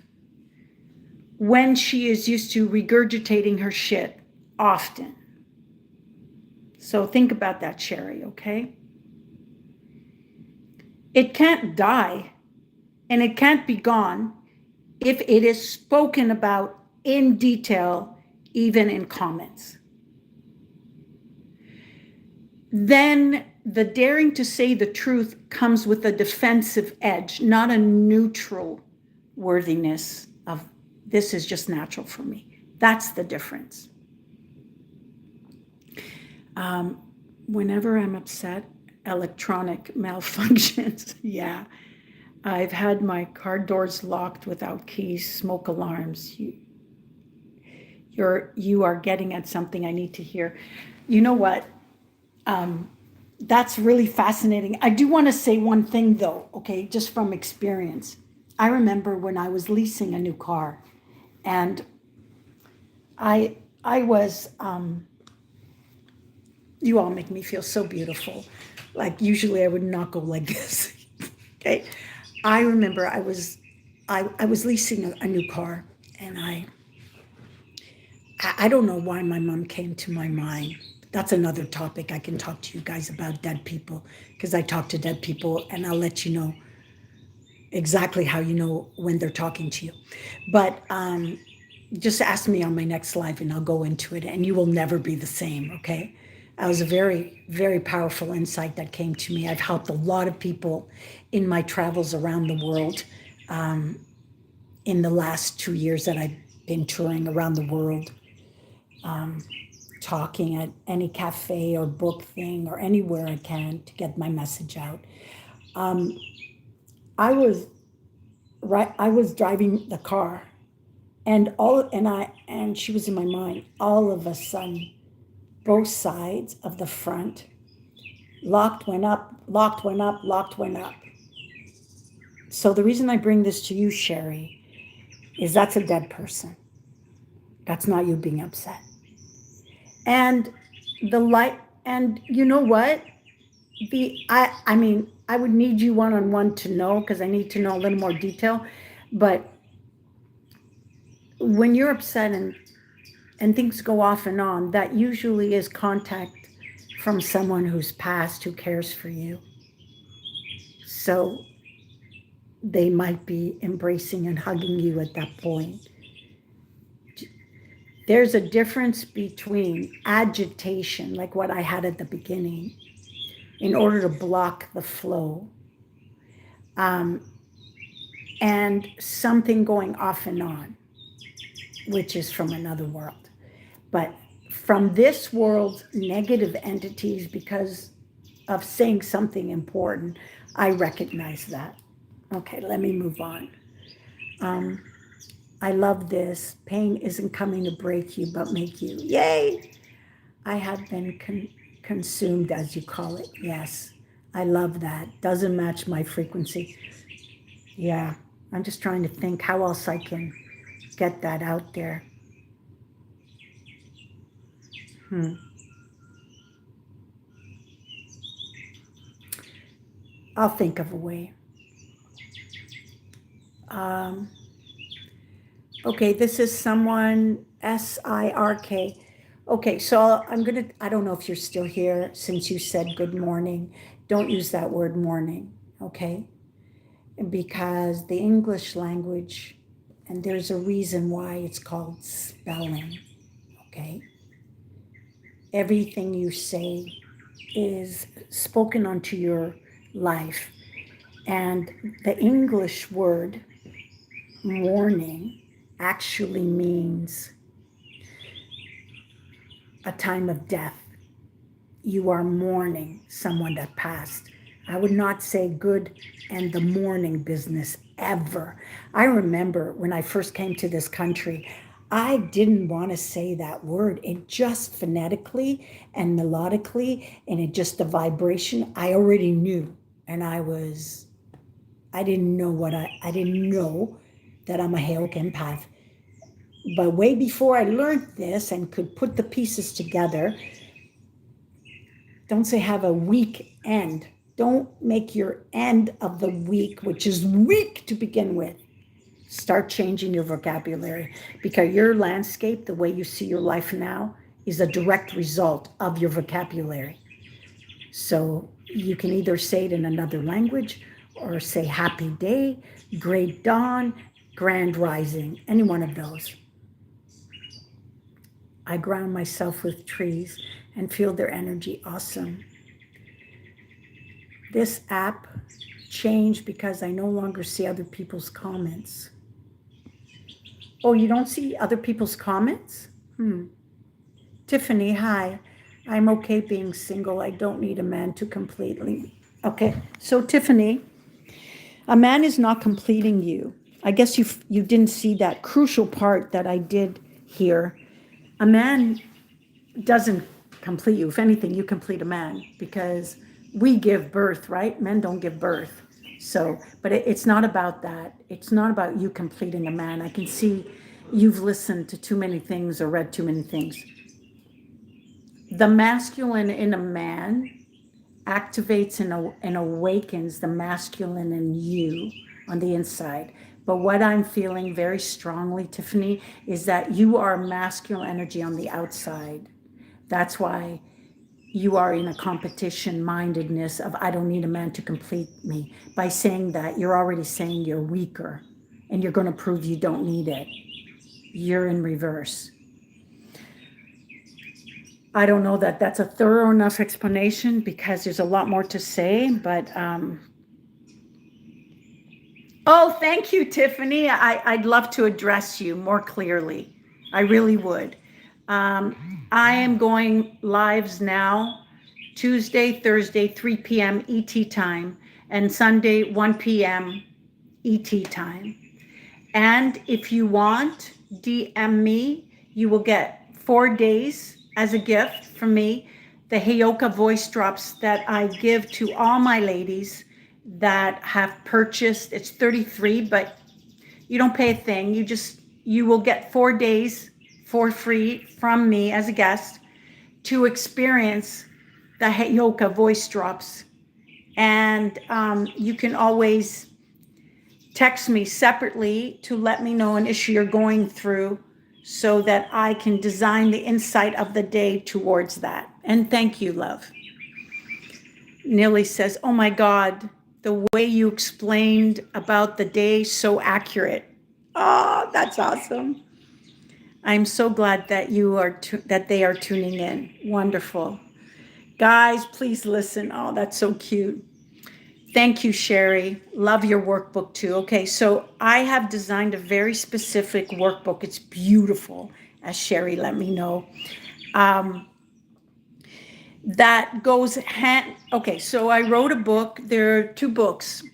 when she is used to regurgitating her shit often. So think about that, Sherry, okay? It can't die and it can't be gone if it is spoken about in detail, even in comments. Then the daring to say the truth comes with a defensive edge, not a neutral worthiness of this is just natural for me. That's the difference. Whenever I'm upset, electronic malfunctions. Yeah. I've had my car doors locked without keys, smoke alarms. You are getting at something I need to hear. You know what? That's really fascinating. I do want to say one thing though, okay, just from experience. I remember when I was leasing a new car, and I was, you all make me feel so beautiful. Like usually I would not go like this. Okay. I remember I was leasing a new car, and I don't know why my mom came to my mind. That's another topic. I can talk to you guys about dead people, because I talk to dead people, and I'll let you know exactly how you know when they're talking to you. But just ask me on my next live and I'll go into it, and you will never be the same, okay? That was a very, very powerful insight that came to me. I've helped a lot of people in my travels around the world in the last 2 years that I've been touring around the world, talking at any cafe or book thing or anywhere I can to get my message out. I was driving the car, and she was in my mind. All of a sudden, both sides of the front. Locked went up, locked went up, locked went up. So the reason I bring this to you, Sherry, is that's a dead person. That's not you being upset. And the light, and you know what? I mean, I would need you one-on-one to know, because I need to know a little more detail. But when you're upset and things go off and on, that usually is contact from someone who's passed, who cares for you. So they might be embracing and hugging you at that point. There's a difference between agitation, like what I had at the beginning, in order to block the flow, and something going off and on, which is from another world. But from this world's negative entities, because of saying something important, I recognize that. Okay, let me move on. I love this. Pain isn't coming to break you, but make you. Yay! I have been consumed, as you call it. Yes, I love that. Doesn't match my frequency. Yeah, I'm just trying to think how else I can get that out there. I'll think of a way. Okay, this is someone, SIRK. Okay, so I don't know if you're still here since you said good morning. Don't use that word morning, okay? Because the English language, and there's a reason why it's called spelling, okay? Everything you say is spoken onto your life. And the English word morning actually means a time of death. You are mourning someone that passed. I would not say good and the mourning business ever. I remember when I first came to this country, I didn't want to say that word. It just phonetically and melodically, and it just the vibration, I already knew. And I didn't know that I'm a Heyoka empath. But way before I learned this and could put the pieces together, don't say have a weak end. Don't make your end of the week, which is weak to begin with. Start changing your vocabulary, because your landscape, the way you see your life now, is a direct result of your vocabulary. So you can either say it in another language or say happy day, great dawn, grand rising, any one of those. I ground myself with trees and feel their energy. Awesome. This app changed because I no longer see other people's comments. Oh, you don't see other people's comments? Tiffany, hi. I'm okay being single. I don't need a man to completely. Okay, so Tiffany, a man is not completing you. I guess you didn't see that crucial part that I did here. A man doesn't complete you. If anything, you complete a man, because we give birth, right? Men don't give birth. So, but it's not about that. It's not about you completing a man. I can see you've listened to too many things or read too many things. The masculine in a man activates and awakens the masculine in you on the inside. But what I'm feeling very strongly, Tiffany, is that you are masculine energy on the outside. That's why you are in a competition mindedness of, I don't need a man to complete me. By saying that, you're already saying you're weaker, and you're going to prove you don't need it. You're in reverse. I don't know that that's a thorough enough explanation, because there's a lot more to say, but oh, thank you, Tiffany. I'd love to address you more clearly. I really would. I am going lives now, Tuesday, Thursday, 3 p.m. ET time, and Sunday, 1 p.m. ET time. And if you want, DM me. You will get 4 days as a gift from me, the Heyoka voice drops that I give to all my ladies that have purchased. It's 33, but you don't pay a thing. You will get 4 days for free from me as a guest to experience the Heyoka voice drops. And you can always text me separately to let me know an issue you're going through so that I can design the insight of the day towards that. And thank you, love. Nilly says, oh my God, the way you explained about the day, so accurate. Oh, that's awesome. I'm so glad that that they are tuning in. Wonderful. Guys, please listen. Oh, that's so cute. Thank you, Sherry. Love your workbook too. Okay, so I have designed a very specific workbook. It's beautiful, as Sherry let me know. That goes okay, so I wrote a book. There are 2 books.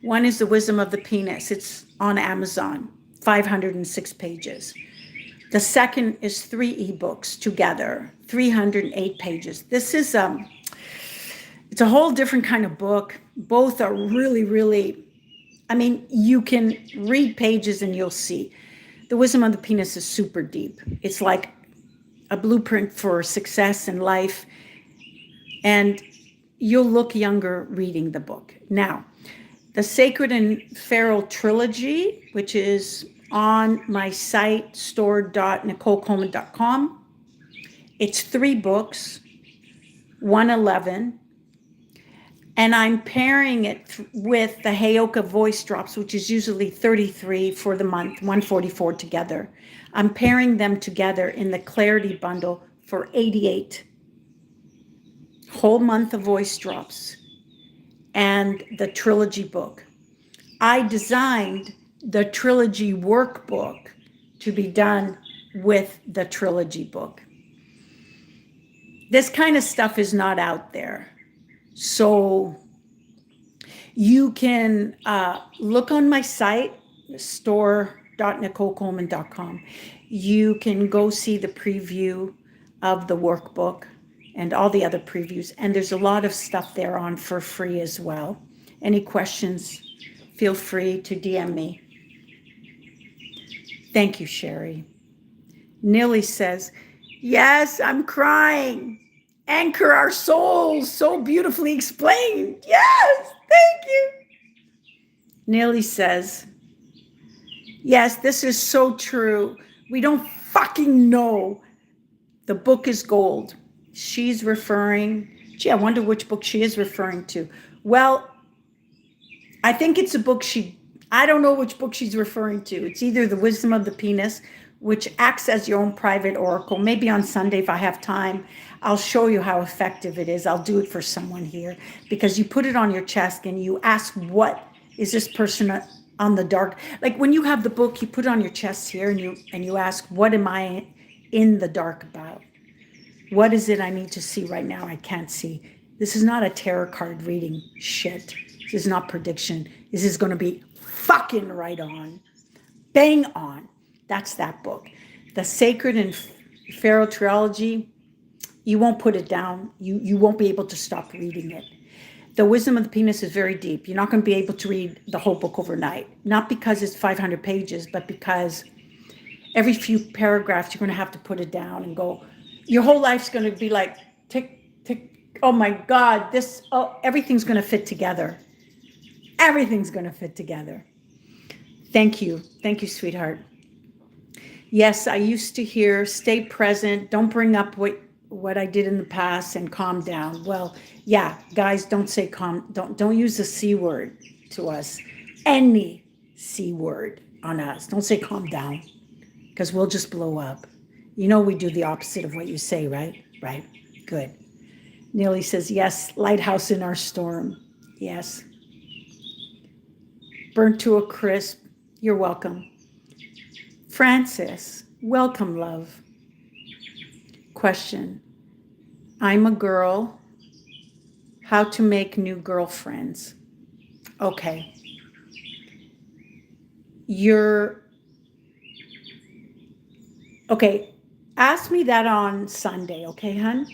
One is The Wisdom of the Penis. It's on Amazon, 506 pages. The second is 3 ebooks together, 308 pages. This is it's a whole different kind of book. Both are really, really, I mean, you can read pages and you'll see. The Wisdom of the Penis is super deep. It's like a blueprint for success in life. And you'll look younger reading the book. Now, the Sacred and Feral Trilogy, which is on my site, store.nicolecoleman.com. It's 3 books, 111. And I'm pairing it with the Hayoka voice drops, which is usually 33 for the month, 144 together. I'm pairing them together in the Clarity bundle for 88. Whole month of voice drops and the trilogy book. I designed the trilogy workbook to be done with the trilogy book. This kind of stuff is not out there. So you can look on my site, store.nicolecoleman.com. You can go see the preview of the workbook and all the other previews. And there's a lot of stuff there on for free as well. Any questions, feel free to DM me. Thank you, Sherry. Nilly says, yes, I'm crying. Anchor our souls, so beautifully explained. Yes, thank you. Nilly says, yes, this is so true. We don't fucking know. The book is gold. She's referring, gee, I wonder which book she is referring to. Well, I think it's a book I don't know which book she's referring to. It's either The Wisdom of the Penis, which acts as your own private oracle. Maybe on Sunday, if I have time, I'll show you how effective it is. I'll do it for someone here, because you put it on your chest and you ask, what is this person on the dark? Like when you have the book, you put it on your chest here and you ask, what am I in the dark about? What is it I need to see right now I can't see? This is not a tarot card reading shit. This is not prediction. This is going to be fucking right on. Bang on. That's that book. The Sacred and Feral Trilogy, you won't put it down. You won't be able to stop reading it. The Wisdom of the Penis is very deep. You're not going to be able to read the whole book overnight. Not because it's 500 pages, but because every few paragraphs you're going to have to put it down and go. Your whole life's going to be like, tick, tick. Oh my God, everything's going to fit together. Everything's going to fit together. Thank you. Thank you, sweetheart. Yes, I used to hear, stay present. Don't bring up what I did in the past and calm down. Well, yeah, guys, don't say don't use the C word to us. Any C word on us. Don't say calm down, because we'll just blow up. You know we do the opposite of what you say, right? Right. Good. Nilly says, yes, lighthouse in our storm. Yes. Burnt to a crisp. You're welcome. Francis, welcome, love. Question. I'm a girl. How to make new girlfriends? Okay. Okay. Ask me that on Sunday, okay, hun?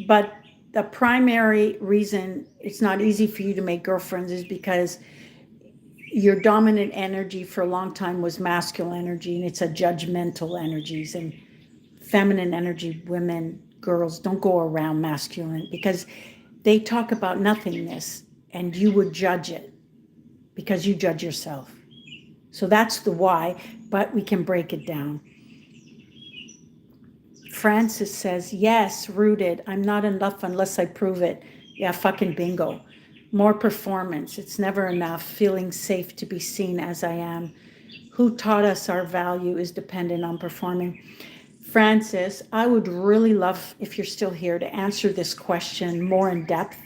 But the primary reason it's not easy for you to make girlfriends is because your dominant energy for a long time was masculine energy, and it's a judgmental energies, and feminine energy, women, girls don't go around masculine because they talk about nothingness and you would judge it because you judge yourself. So that's the why, but we can break it down. Francis says, yes, rooted. I'm not enough unless I prove it. Yeah, fucking bingo. More performance. It's never enough. Feeling safe to be seen as I am. Who taught us our value is dependent on performing? Francis, I would really love, if you're still here, to answer this question more in depth.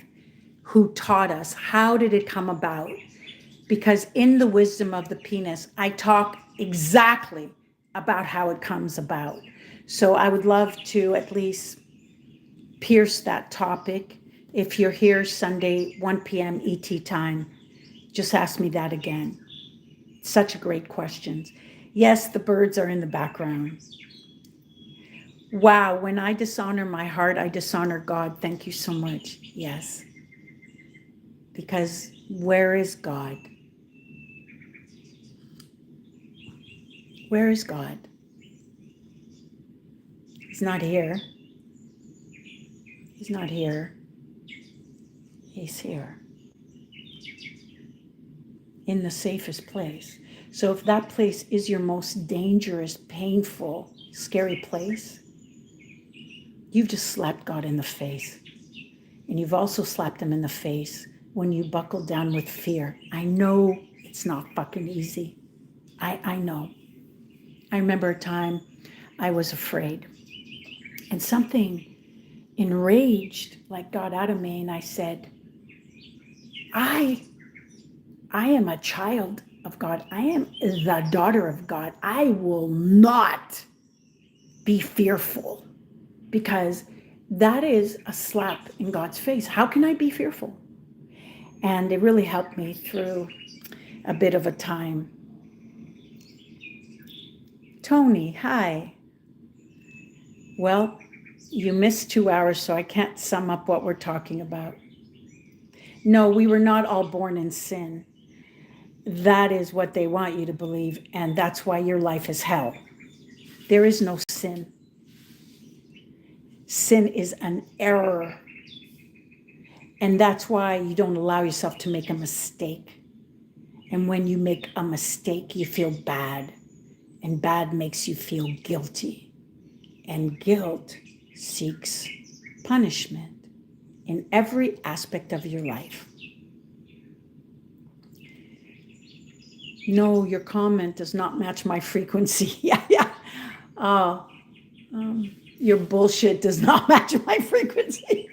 Who taught us? How did it come about? Because in the wisdom of the penis, I talk exactly about how it comes about. So I would love to at least pierce that topic. If you're here Sunday, 1 p.m. ET time, just ask me that again. Such a great question. Yes, the birds are in the background. Wow, when I dishonor my heart, I dishonor God. Thank you so much. Yes. Because where is God? Where is God? He's not here. He's not here. He's here. In the safest place. So if that place is your most dangerous, painful, scary place, you've just slapped God in the face. And you've also slapped him in the face when you buckled down with fear. I know it's not fucking easy. I know. I remember a time I was afraid and something enraged, like got out of me, and I said, I am a child of God. I am the daughter of God. I will not be fearful, because that is a slap in God's face. How can I be fearful? And it really helped me through a bit of a time. Tony, hi. Well, you missed 2 hours, so I can't sum up what we're talking about. No, we were not all born in sin. That is what they want you to believe, and that's why your life is hell. There is no sin. Sin is an error. And that's why you don't allow yourself to make a mistake. And when you make a mistake, you feel bad. And bad makes you feel guilty. And guilt seeks punishment in every aspect of your life. No, your comment does not match my frequency. Yeah. Your bullshit does not match my frequency.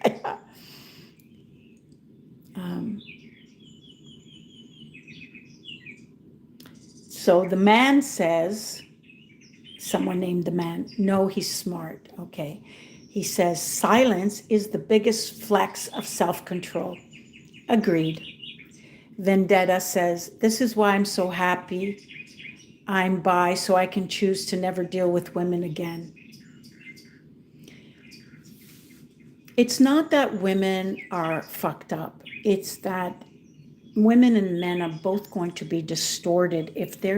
So the man says, someone named the man, no, he's smart. Okay. He says, silence is the biggest flex of self-control. Agreed. Vendetta says, this is why I'm so happy I'm bi, so I can choose to never deal with women again. It's not that women are fucked up. It's that women and men are both going to be distorted if they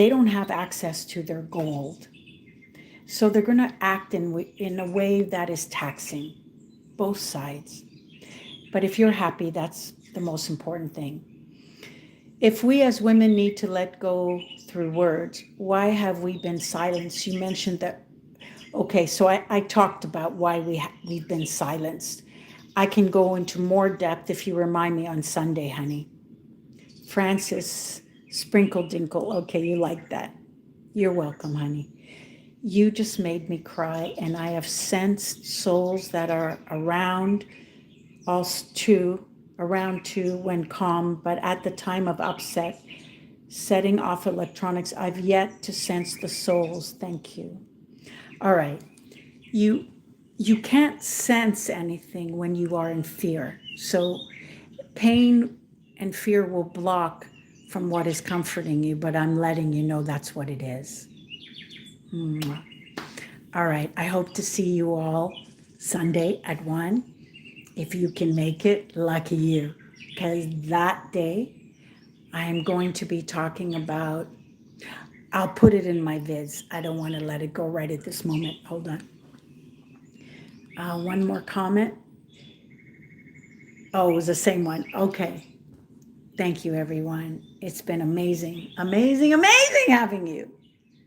don't have access to their gold. So they're going to act in a way that is taxing both sides. But if you're happy, that's the most important thing. If we as women need to let go through words, why have we been silenced? You mentioned that. Okay, so I talked about why we've been silenced. I can go into more depth if you remind me on Sunday, honey. Francis, Sprinkle Dinkle. Okay, you like that. You're welcome, honey. You just made me cry, and I have sensed souls that are around too when calm, but at the time of upset, setting off electronics, I've yet to sense the souls. Thank you. All right. You can't sense anything when you are in fear. So pain and fear will block from what is comforting you, but I'm letting you know that's what it is. All right. I hope to see you all Sunday at 1. If you can make it, lucky you. Because that day, I am going to be talking about, I'll put it in my vids. I don't want to let it go right at this moment. Hold on. One more comment. Oh, it was the same one. Okay. Thank you, everyone. It's been amazing, amazing, amazing having you.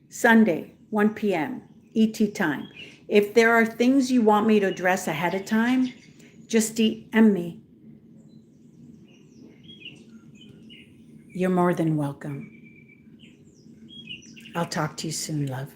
Sunday, 1 p.m. ET time. If there are things you want me to address ahead of time, just DM me. You're more than welcome. I'll talk to you soon, love.